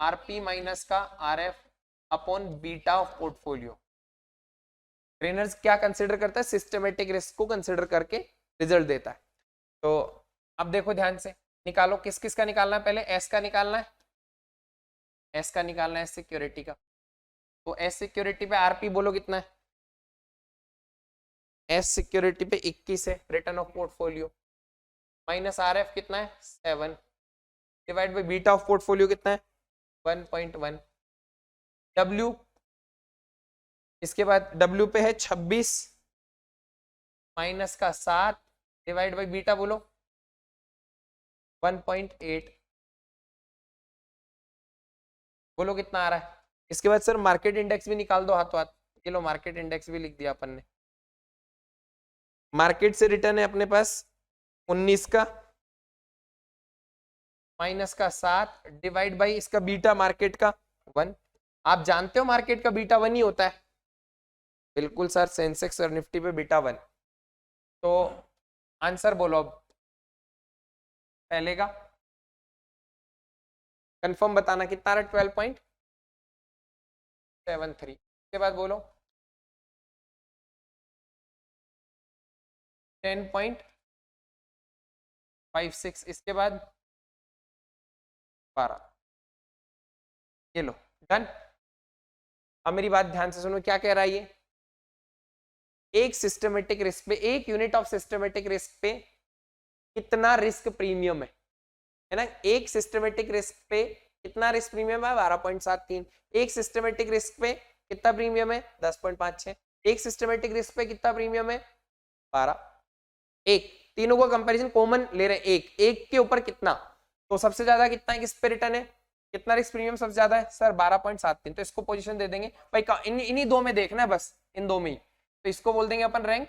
आरपी माइनस का RF upon beta of portfolio. Trainers क्या कंसिडर करता है, सिस्टमेटिक रिस्क को कंसिडर करके रिजल्ट देता है। तो अब देखो ध्यान से निकालो, किस किस का निकालना है, पहले एस का निकालना है, एस का निकालना है सिक्योरिटी का। तो एस सिक्योरिटी पे आरपी बोलो कितना है, एस सिक्योरिटी पे 21 है return of portfolio, minus RF कितना है 7 divide by beta of portfolio कितना है 1.1। डब्ल्यू इसके बाद डब्ल्यू पे है 26 माइनस का 7 डिवाइड बाय बीटा बोलो 1.8, बोलो कितना आ रहा है। इसके बाद सर मार्केट इंडेक्स भी निकाल दो हाथों हाथ, ये लो मार्केट इंडेक्स भी लिख दिया अपन ने। मार्केट से रिटर्न है अपने पास 19 का माइनस का 7 डिवाइड बाई इसका बीटा मार्केट का 1। आप जानते हो मार्केट का बीटा 1 ही होता है, बिल्कुल सर, सेंसेक्स और निफ्टी पे बीटा 1। तो आंसर बोलो अब पहले का कंफर्म बताना कितना रहा 12.73। इसके बाद बोलो 10.56, इसके बाद 12। ये लो डन। अब मेरी बात ध्यान से सुनो, क्या कह रहा है ये, एक सिस्टमेटिक रिस्क पे, एक यूनिट ऑफ सिस्टमेटिक रिस्क पे कितना रिस्क प्रीमियम है ना, एक सिस्टमेटिक रिस्क पे कितना रिस्क प्रीमियम है 12.73। एक सिस्टमेटिक रिस्क पे कितना प्रीमियम है 10.56। एक सिस्टमेटिक रिस्क पे कितना प्रीमियम है 12। एक तीनों को कंपैरिजन कॉमन ले रहे हैं, एक एक के ऊपर कितना, तो सबसे ज्यादा कितना है किस पे रिटर्न है, कितना रिस्क प्रीमियम सबसे ज्यादा है सर 12.73। तो इसको पोजीशन दे देंगे भाई, इन्हीं दो में देखना है बस, इन दो में ही। तो इसको बोल देंगे अपन रैंक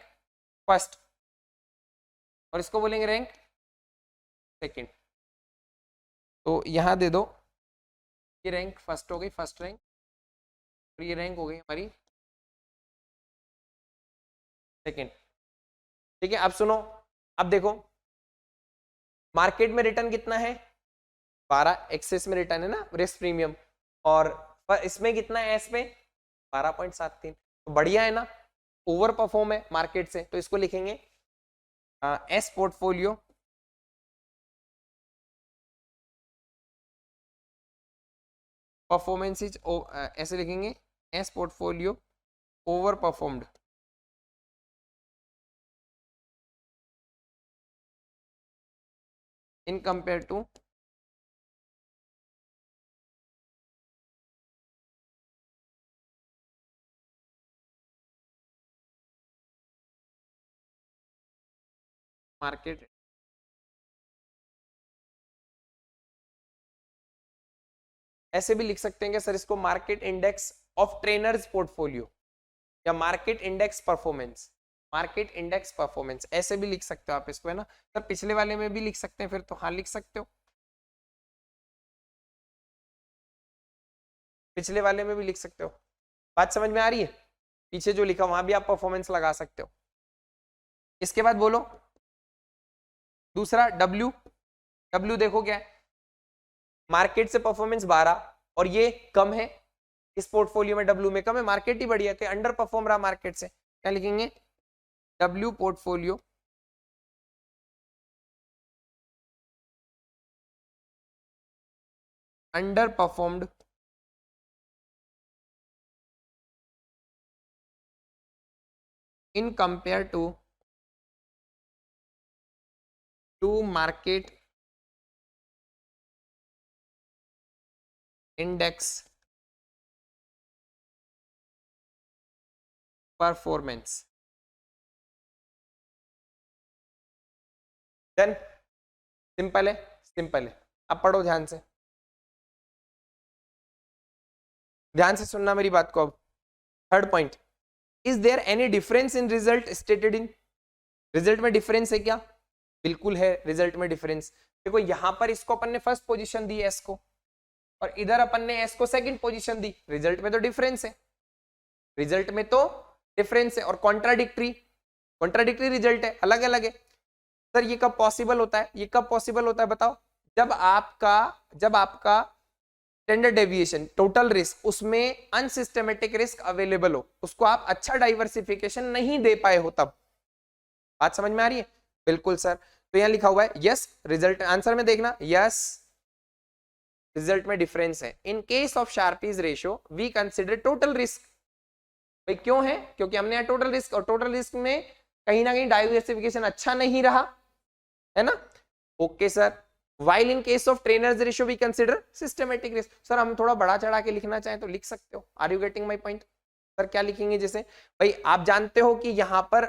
फर्स्ट और इसको बोलेंगे रैंक सेकंड। तो यहां दे दो, ये रैंक फर्स्ट हो गई, फर्स्ट रैंक, और ये रैंक हो गई हमारी सेकंड। ठीक है, अब सुनो, अब देखो मार्केट में रिटर्न कितना है 12, एक्सेस में रिटर्न है ना रिस्क प्रीमियम, और इसमें कितना है एस पे 12.73। तो बढ़िया है ना, ओवर परफॉर्म है मार्केट से। तो इसको लिखेंगे एस पोर्टफोलियो परफॉर्मेंस इज, ऐसे लिखेंगे S portfolio over performed in compare to market. ऐसे भी लिख सकते हैं कि सर इसको market index of Treynor's portfolio या market index performance, market index performance ऐसे भी लिख सकते हो आप इसको, है ना सर। पिछले वाले में भी लिख सकते हैं फिर, तो हाँ लिख सकते हो, पिछले वाले में भी लिख सकते हो। बात समझ में आ रही है, पीछे जो लिखा वहां भी आप परफॉर्मेंस लगा सकते हो। इसके बाद बोलो दूसरा डब्ल्यू, डब्ल्यू देखो क्या है, मार्केट से परफॉर्मेंस 12 और ये कम है, इस पोर्टफोलियो में डब्ल्यू में कम है, मार्केट ही बढ़िया है, अंडर परफॉर्म रहा मार्केट से। क्या लिखेंगे W portfolio under performed in compare to market index performance। Done, simple है, सिंपल है। अब पढ़ो ध्यान से, ध्यान से सुनना मेरी बात को। अब third point, is there any difference in result stated in, result में डिफरेंस है क्या, बिल्कुल है रिजल्ट में डिफरेंस। देखो यहां पर इसको अपन ने फर्स्ट पोजीशन दी है एस को, और इधर अपन ने एस को सेकंड पोजीशन दी, रिजल्ट में तो डिफरेंस है, रिजल्ट में तो डिफरेंस है और कॉन्ट्राडिक्टरी रिजल्ट है, अलग अलग है। सर ये कब पॉसिबल होता है, ये कब पॉसिबल होता है बताओ? जब आपका स्टैंडर्ड डेविएशन टोटल रिस्क उसमें अनसिस्टेमेटिक रिस्क अवेलेबल हो, उसको आप अच्छा डाइवर्सिफिकेशन नहीं दे पाए हो, तब। बात समझ में आ रही है? बिल्कुल सर। तो यहां लिखा हुआ है यस, रिजल्ट आंसर में देखना, यस रिजल्ट में डिफरेंस है। In case of Sharpe's ratio we consider total risk. भाई क्यों है? क्योंकि हमने यहाँ टोटल रिस्क, और टोटल रिस्क में कहीं ना कहीं डाइवर्सिफिकेशन अच्छा नहीं रहा है ना। Okay sir. While in case of trainers ratio we consider systematic risk। Sir हम थोड़ा बड़ा चढ़ा के लिखना चाहें तो लिख सकते हो। Are you getting my point? Sir क्या लिखेंगे? जैसे भाई आप जानते हो कि यहाँ पर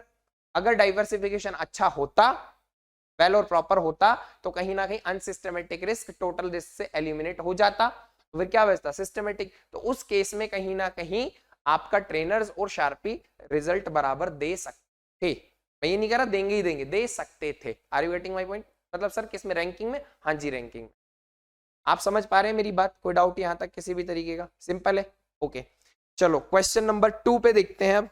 अगर डाइवर्सिफिकेशन अच्छा होता, वेल और प्रॉपर होता, तो कहीं ना कहीं अनसिस्टेमेटिक रिस्क टोटल रिस्क से एलिमिनेट हो जाता, तो फिर क्या बचता? सिस्टमेटिक। तो उस केस में कहीं ना कहीं आपका ट्रेनर्स और शार्पी रिजल्ट बराबर दे सकते। मैं ये नहीं कह रहा देंगे ही देंगे, दे सकते थे। Are you getting my point? मतलब सर किस में, रैंकिंग में? हाँ जी रैंकिंग में। आप समझ पा रहे हैं मेरी बात? कोई डाउट यहां तक किसी भी तरीके का? सिंपल है। ओके चलो क्वेश्चन नंबर 2 पे देखते हैं अब।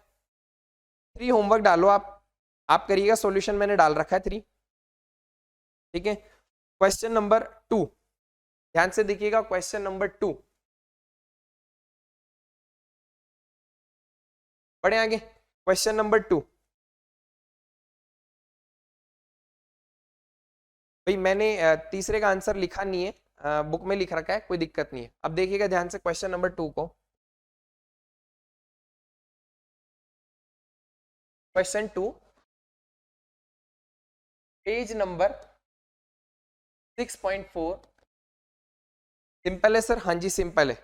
3 होमवर्क डालो आप करिएगा, सॉल्यूशन मैंने डाल रखा है 3, ठीक है। क्वेश्चन नंबर 2 ध्यान से देखिएगा, क्वेश्चन नंबर 2 बढ़े आगे। क्वेश्चन नंबर 2 भाई मैंने तीसरे का आंसर लिखा नहीं है, बुक में लिख रखा है, कोई दिक्कत नहीं है। अब देखिएगा ध्यान से क्वेश्चन नंबर 2 को। Question 2 page number 6.4। सिंपल है सर? हाँ जी सिंपल है।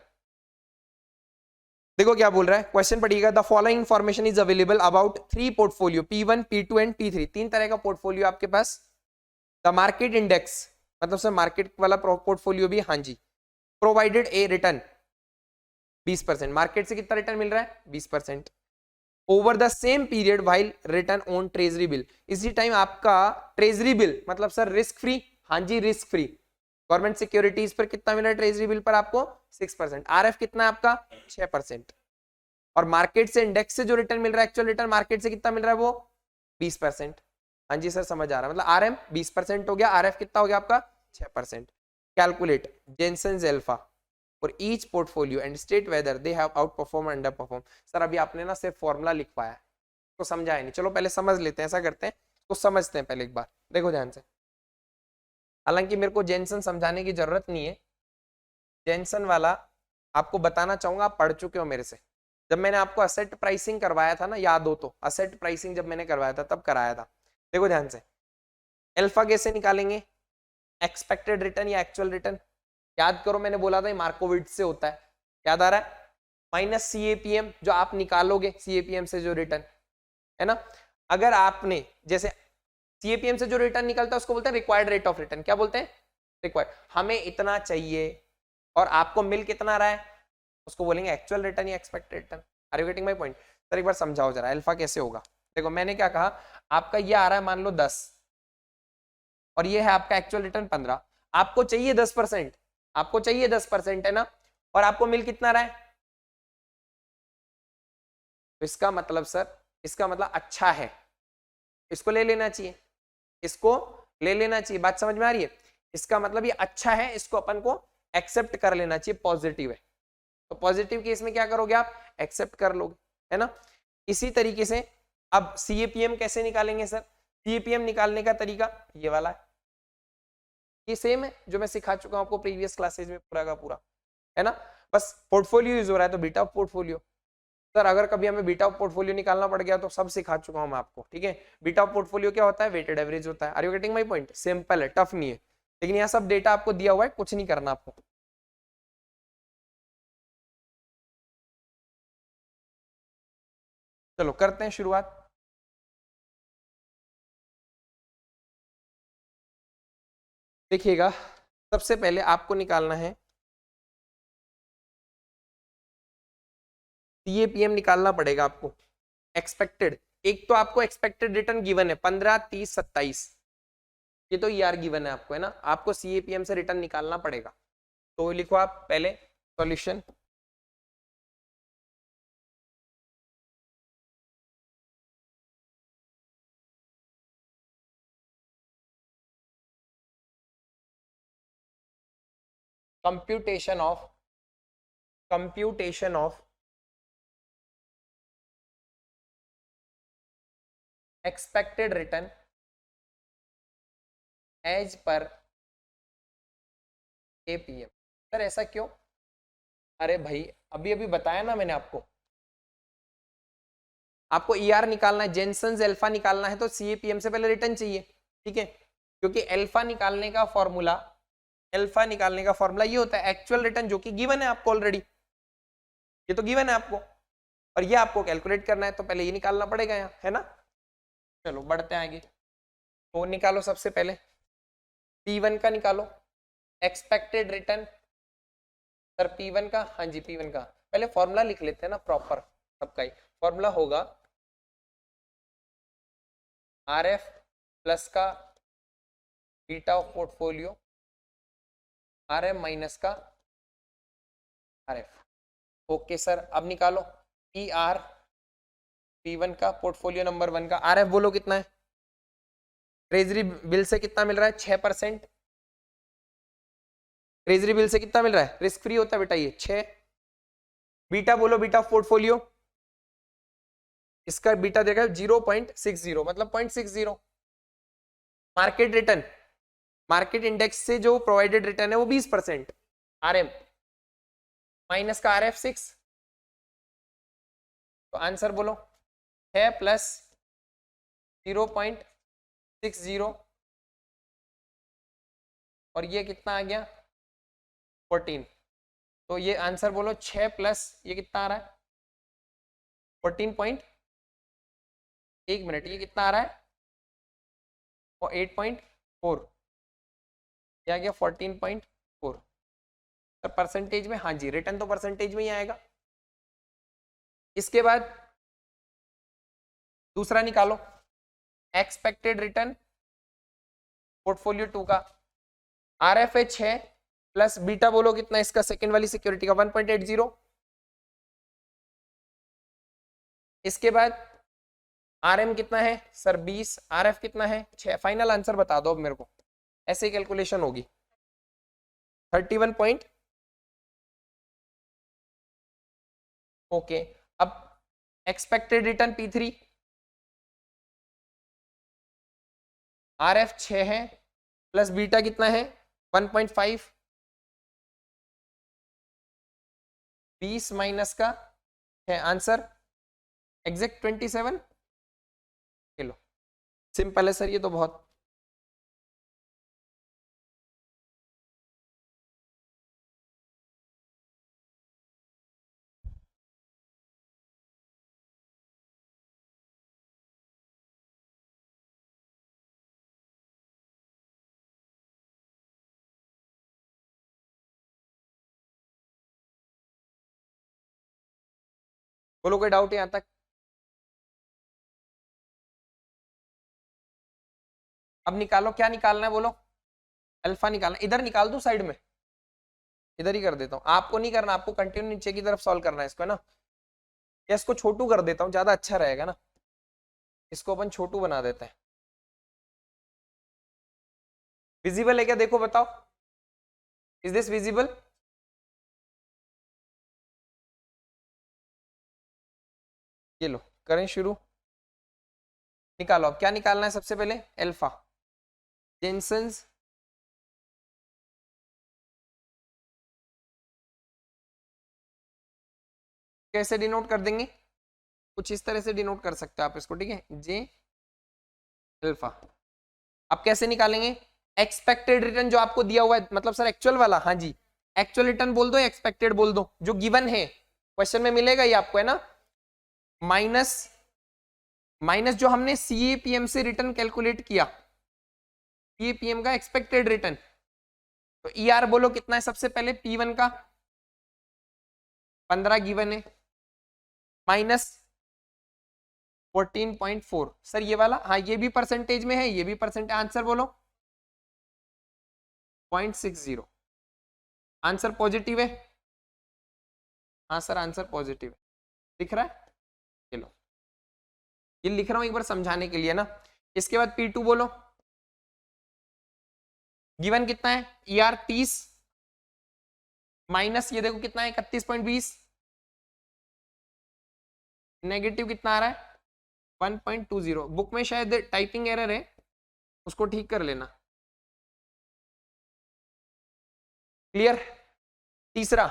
देखो क्या बोल रहा है, क्वेश्चन पढ़िएगा। The following information is available about 3 portfolio P1, P2 and P3। 3 तरह का पोर्टफोलियो आपके पास। द मार्केट इंडेक्स, मतलब सर मार्केट वाला पोर्टफोलियो भी, हाँ जी। प्रोवाइडेड ए रिटर्न 20%, मार्केट से कितना रिटर्न मिल रहा है? 20%। Over the same period while return on treasury bill, इसी टाइम आपका ट्रेजरी बिल, मतलब सर रिस्क फ्री, हाँ जी रिस्क फ्री, गवर्नमेंट सिक्योरिटीज पर कितना मिल रहा है ट्रेजरी बिल पर आपको? 6%। आरएफ कितना है आपका? 6%। और मार्केट से इंडेक्स से जो रिटर्न मिल रहा है, एक्चुअल रिटर्न मार्केट से कितना मिल रहा है? वो 20%। हाँ जी सर समझ आ रहा है, मतलब आरएम 20% हो गया, आरएफ कितना हो गया आपका? 6%। Calculate Jensen's alpha for each portfolio and state whether they have outperform underperform. Sir अभी आपने ना सिर्फ फॉर्मूला लिखवाया है, तो समझाया नहीं। चलो पहले समझ लेते हैं, ऐसा करते हैं तो समझते हैं पहले एक बार। देखो ध्यान से, हालांकि मेरे को जेनसन समझाने की जरूरत नहीं है, जेनसन वाला आपको बताना चाहूंगा, आप पढ़ चुके हो मेरे से। जब मैंने आपको असेट प्राइसिंग करवाया था ना, याद हो तो, असेट प्राइसिंग जब मैंने करवाया था तब कराया था। देखो ध्यान से, अल्फा कैसे निकालेंगे? एक्सपेक्टेड रिटर्न या एक्चुअल रिटर्न? याद करो मैंने बोला था मार्कोविट्ज से होता है, याद आ रहा है? माइनस सीएपीएम जो आप निकालोगे, सीएपीएम से जो रिटर्न है ना, अगर आपने जैसे सीएपीएम से जो रिटर्न निकलता है उसको बोलते हैं रिक्वायर्ड रेट ऑफ रिटर्न। क्या बोलते हैं? रिक्वायर्ड। हमें इतना चाहिए और आपको मिल कितना रहा है, उसको बोलेंगे एक्चुअल रिटर्न या expected return. Are you getting my point? Sir एक बार समझाओ जरा, अल्फा कैसे होगा? देखो मैंने क्या कहा, आपका ये आ रहा है मान लो 10 और ये है आपका एक्चुअल रिटर्न 15। आपको चाहिए 10%, आपको चाहिए 10% है ना, और आपको मिल कितना रहा है? तो इसका मतलब सर, इसका मतलब अच्छा है, इसको ले लेना चाहिए, इसको ले लेना चाहिए। बात समझ में आ रही है? इसका मतलब ये अच्छा है, इसको अपन को एक्सेप्ट कर लेना चाहिए, पॉजिटिव है। तो पॉजिटिव केस में क्या करोगे आप? एक्सेप्ट कर लोगे, है ना। इसी तरीके से अब सीएपीएम कैसे निकालेंगे सर? सीएपीएम निकालने का तरीका ये वाला है, ये सेम है जो मैं सिखा चुका हूं आपको प्रीवियस क्लासेज में, पूरा का पूरा, है ना। बस पोर्टफोलियो यूज हो रहा है तो बीटा ऑफ पोर्टफोलियो। सर अगर कभी हमें बीटा ऑफ पोर्टफोलियो निकालना पड़ गया तो सब सिखा चुका हूं मैं आपको, ठीक है। बीटा ऑफ पोर्टफोलियो क्या होता है? वेटेड एवरेज होता है। Are you getting my point? Simple है, टफ नहीं है, लेकिन यहाँ सब डेटा आपको दिया हुआ है, कुछ नहीं करना आपको। चलो करते हैं शुरुआत। देखिएगा, सबसे पहले आपको निकालना है सीएपीएम, निकालना पड़ेगा आपको एक्सपेक्टेड। एक तो आपको एक्सपेक्टेड रिटर्न गिवन है 15, 30, 27, ये तो ईआर गिवन है आपको, है ना। आपको सीएपीएम से रिटर्न निकालना पड़ेगा। तो लिखो आप पहले solution. Computation of expected return as per APM. Sir ऐसा क्यों? अरे भाई अभी अभी बताया ना मैंने आपको ईआर निकालना है, जेनसन्स अल्फा निकालना है तो सीएपीएम से पहले रिटर्न चाहिए, ठीक है? क्योंकि अल्फा निकालने का फॉर्मूला ये होता है एक्चुअल रिटर्न, जो कि गिवन है आपको ऑलरेडी, ये तो गिवन है आपको, और ये आपको कैलकुलेट करना है, तो पहले ये निकालना पड़ेगा यहाँ, है ना? चलो बढ़ते हैं आगे। तो निकालो सबसे पहले P1 का निकालो एक्सपेक्टेड रिटर्न। सर P1 का, हाँ जी P1 का पहले फॉर्मूला लिख लेते हैं ना प्रॉपर, सबका ही फॉर्मूला होगा RF प्लस का beta of portfolio RM minus का RF। ओके सर, अब निकालो PR P1 का पोर्टफोलियो नंबर 1 का RF बोलो कितना है? ट्रेजरी बिल से कितना मिल रहा है? 6%। ट्रेजरी बिल से कितना मिल रहा है? रिस्क फ्री होता है बेटा ये 6। बीटा बोलो, बीटा ऑफ पोर्टफोलियो, इसका बीटा देखा 0.60 मतलब 0.60। मार्केट रिटर्न, मार्केट इंडेक्स से जो प्रोवाइडेड रिटर्न है वो 20%। RM माइनस का RF 6, तो आंसर बोलो 6 प्लस 0.60 और ये कितना आ गया 14। तो ये आंसर बोलो 6 प्लस ये कितना आ रहा है 14 1 मिनट, ये कितना आ रहा है और 8.4, ये आ गया 14.4। सर परसेंटेज में, हाँ जी रिटर्न तो परसेंटेज में ही आएगा। इसके बाद दूसरा निकालो एक्सपेक्टेड रिटर्न पोर्टफोलियो 2 का RF है 6 प्लस बीटा बोलो कितना इसका सेकेंड वाली सिक्योरिटी का 1.80। इसके बाद RM कितना है सर 20, RF कितना है 6। फाइनल आंसर बता दो अब मेरे को, ऐसे कैलकुलेशन होगी 31 पॉइंट। ओके, अब एक्सपेक्टेड रिटर्न P3 RF 6 है प्लस बीटा कितना है 1.5, 20 माइनस का है आंसर एग्जैक्ट 27। चलो सिंपल है सर ये तो बहुत। बोलो कोई डाउट यहाँ तक? अब निकालो, क्या निकालना है बोलो? अल्फा निकालना, इधर निकाल दो साइड में, इधर ही कर देता हूँ, आपको नहीं करना, आपको कंटिन्यू नीचे की तरफ सॉल्व करना है इसको, है ना? या इसको छोटू कर देता हूँ, ज्यादा अच्छा रहेगा ना, इसको अपन छोटू बना देते हैं। विजिबल है क्या देखो बताओ, इज दिस विजिबल? ये लो करें शुरू, निकालो। अब क्या निकालना है सबसे पहले? अल्फा। जेनसन्स कैसे डिनोट कर देंगे? कुछ इस तरह से डिनोट कर सकते हो आप इसको, ठीक है? जे अल्फा। अब कैसे निकालेंगे? एक्सपेक्टेड रिटर्न जो आपको दिया हुआ है, मतलब सर एक्चुअल वाला, हाँ जी एक्चुअल रिटर्न बोल दो, एक्सपेक्टेड बोल दो, जो गिवन है क्वेश्चन में मिलेगा ये आपको, है ना? माइनस जो हमने सीएपीएम से रिटर्न कैलकुलेट किया, सीएपीएम का एक्सपेक्टेड रिटर्न, तो ईआर बोलो कितना है सबसे पहले? P1 का 15 गिवन है माइनस 14.4। सर ये वाला, हाँ ये भी परसेंटेज में है, ये भी परसेंटेज। आंसर बोलो 0.60। आंसर पॉजिटिव है? हाँ सर आंसर पॉजिटिव है, दिख रहा है? चलो ये लिख रहा हूं एक बार समझाने के लिए ना। इसके बाद P2 बोलो। गिवन कितना है? ER 30 माइनस ये देखो कितना है 31.20, नेगेटिव कितना आ रहा है 1.20। बुक में शायद टाइपिंग एरर है, उसको ठीक कर लेना। क्लियर? तीसरा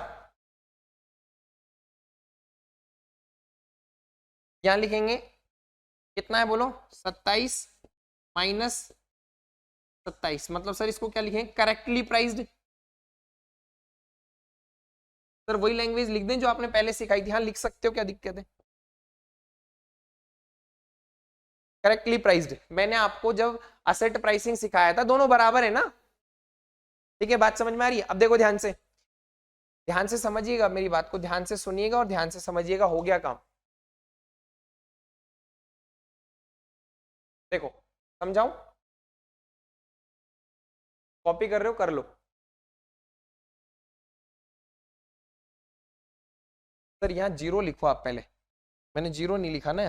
यहां लिखेंगे कितना है बोलो 27 माइनस 27, मतलब सर इसको क्या लिखेंगे करेक्टली प्राइस्ड। सर वही लैंग्वेज लिख दें जो आपने पहले सिखाई थी। हाँ लिख सकते हो, क्या दिक्कत है? Correctly priced. मैंने आपको जब असेट प्राइसिंग सिखाया था, दोनों बराबर है ना? ठीक है, बात समझ में आ रही है? अब देखो ध्यान से, ध्यान से समझिएगा मेरी बात को, ध्यान से सुनिएगा और ध्यान से समझिएगा, हो गया काम। देखो समझाऊं? कॉपी कर रहे हो कर लो। सर यहाँ जीरो लिखो आप पहले, मैंने जीरो नहीं लिखा ना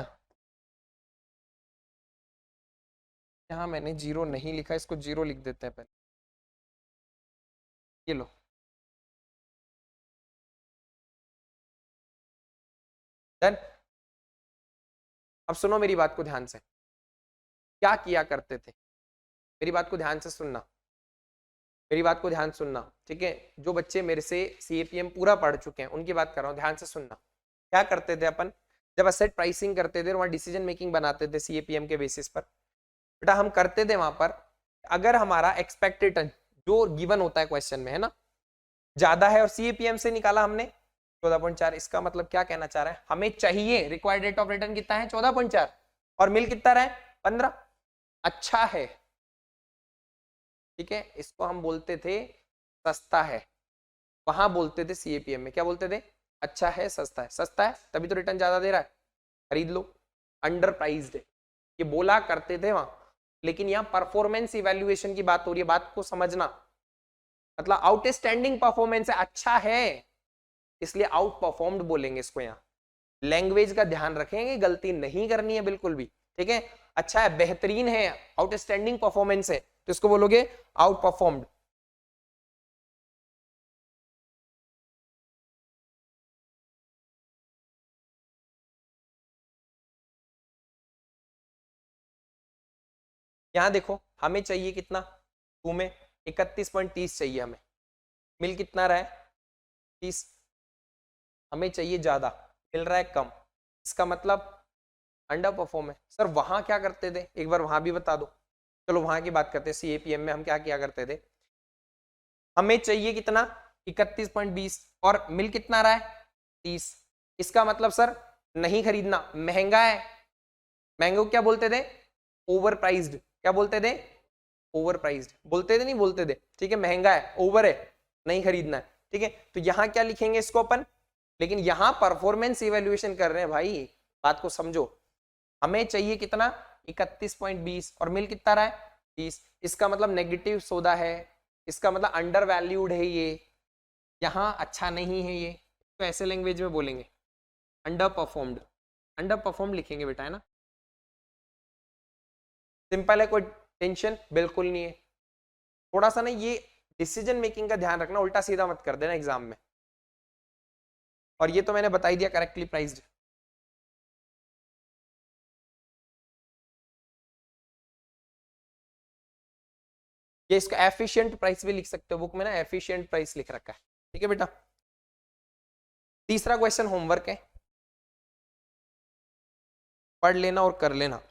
यहाँ मैंने जीरो नहीं लिखा, इसको जीरो लिख देते हैं पहले। ये लो, डन। अब सुनो मेरी बात को ध्यान से, क्या किया करते थे, मेरी बात को ध्यान से सुनना, मेरी बात को ध्यान सुनना, ठीक है? जो बच्चे मेरे से CAPM पूरा पढ़ चुके हैं उनकी बात कर रहा हूँ, ध्यान से सुनना। क्या करते थे अपन जब असेट प्राइसिंग करते थे, वहां डिसीजन मेकिंग बनाते थे CAPM के बेसिस पर? बेटा हम करते थे वहां पर, अगर हमारा एक्सपेक्टेड रिटर्न जो गिवन होता है क्वेश्चन में है ना ज्यादा है और CAPM से निकाला हमने 14.4, इसका मतलब क्या कहना चाह रहा है, हमें चाहिए रिक्वायर्ड रेट ऑफ रिटर्न कितना है 14.4 और मिल कितना रहा है 15, अच्छा है, ठीक है? इसको हम बोलते थे सस्ता है, वहां बोलते थे CAPM में क्या बोलते थे, अच्छा है सस्ता है, सस्ता है तभी तो रिटर्न ज्यादा दे रहा है, खरीद लो। अंडर प्राइज्ड है ये बोला करते थे वहां, लेकिन यहाँ परफॉर्मेंस इवैल्यूएशन की बात हो रही है, बात को समझना, मतलब आउटस्टैंडिंग परफॉर्मेंस है, अच्छा है इसलिए आउट परफॉर्म्ड बोलेंगे इसको। यहाँ लैंग्वेज का ध्यान रखेंगे, गलती नहीं करनी है बिल्कुल भी, ठीक है? अच्छा है, बेहतरीन है, आउटस्टैंडिंग परफॉर्मेंस है, तो इसको बोलोगे आउट परफॉर्म्ड। यहां देखो हमें चाहिए कितना, तुम्हें 31.30 चाहिए, हमें मिल कितना रहा है 30, हमें चाहिए ज्यादा मिल रहा है कम, इसका मतलब अंडर परफॉर्म है। सर वहां क्या करते थे एक बार वहां भी बता दो, चलो वहां की बात करते हैं। CAPM में हम क्या किया करते थे, हमें चाहिए कितना 31.20 और मिल कितना रहा है 30, इसका मतलब सर नहीं खरीदना, महंगा है, महंगे को क्या बोलते थे ओवर प्राइज्ड, क्या बोलते थे ओवर प्राइज्ड, बोलते थे नहीं बोलते थे, ठीक है? महंगा है, ओवर है, नहीं खरीदना है, ठीक है? तो यहां क्या लिखेंगे इसको अपन, लेकिन यहां परफॉर्मेंस इवैल्यूएशन कर रहे हैं भाई, बात को समझो। हमें चाहिए कितना 31.20 और मिल कितना रहा है 30, इसका मतलब नेगेटिव सौदा है, इसका मतलब अंडर वैल्यूड है ये, यहाँ अच्छा नहीं है ये, तो ऐसे लैंग्वेज में बोलेंगे अंडर परफॉर्म्ड, अंडर परफॉर्म लिखेंगे बेटा, है ना? सिंपल है, कोई टेंशन बिल्कुल नहीं है। थोड़ा सा ना ये डिसीजन मेकिंग का ध्यान रखना, उल्टा सीधा मत कर देना एग्जाम में। और ये तो मैंने बता ही दिया करेक्टली प्राइस्ड। ये इसका एफिशिएंट प्राइस भी लिख सकते हो, बुक में ना एफिशिएंट प्राइस लिख रखा है, ठीक है बेटा? तीसरा क्वेश्चन होमवर्क है, पढ़ लेना और कर लेना।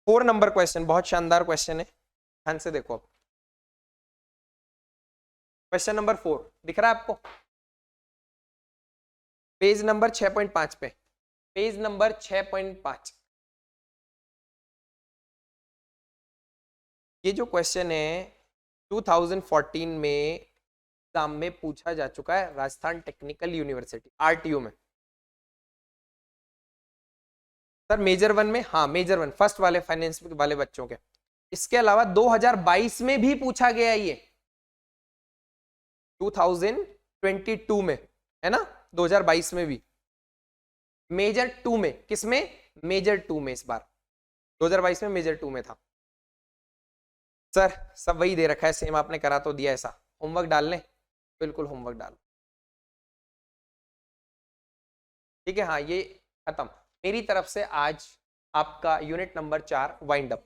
फोर नंबर क्वेश्चन, बहुत शानदार क्वेश्चन है, ध्यान से देखो। अब क्वेश्चन नंबर 4 दिख रहा है आपको, पेज नंबर 6.5 पे, पेज नंबर 6.5। ये जो क्वेश्चन है 2014 में एग्जाम में पूछा जा चुका है, राजस्थान टेक्निकल यूनिवर्सिटी RTU में। सर मेजर वन में, हाँ मेजर वन फर्स्ट वाले फाइनेंस वाले बच्चों के, इसके अलावा 2022 में भी पूछा गया ये, 2022 में, है ना, 2022 में भी मेजर 2 में, किसमें, मेजर 2 में, इस बार 2022 में मेजर 2 में था। सर सब वही दे रखा है, सेम आपने करा तो दिया ऐसा, होमवर्क डाल लें, बिल्कुल होमवर्क डालो, ठीक है। हाँ ये खत्म मेरी तरफ से आज आपका unit number 4 wind up,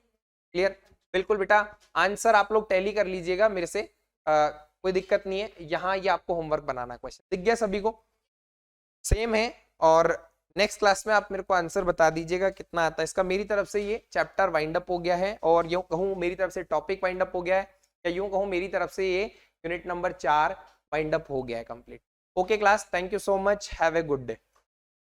clear. बिल्कुल बेटा, आंसर आप लोग टैली कर लीजिएगा मेरे से, कोई दिक्कत नहीं है। यहाँ ये आपको होमवर्क बनाना है, क्वेश्चन दिख गया सभी को, सेम है। और नेक्स्ट क्लास में आप मेरे को आंसर बता दीजिएगा कितना आता है इसका। मेरी तरफ से ये चैप्टर वाइंड अप हो गया है, और यूं कहूँ मेरी तरफ से टॉपिक वाइंड अप हो गया है, या यूं कहूँ मेरी तरफ से ये यूनिट नंबर 4 वाइंड अप हो गया है complete. Okay class, thank you so much, have a good day.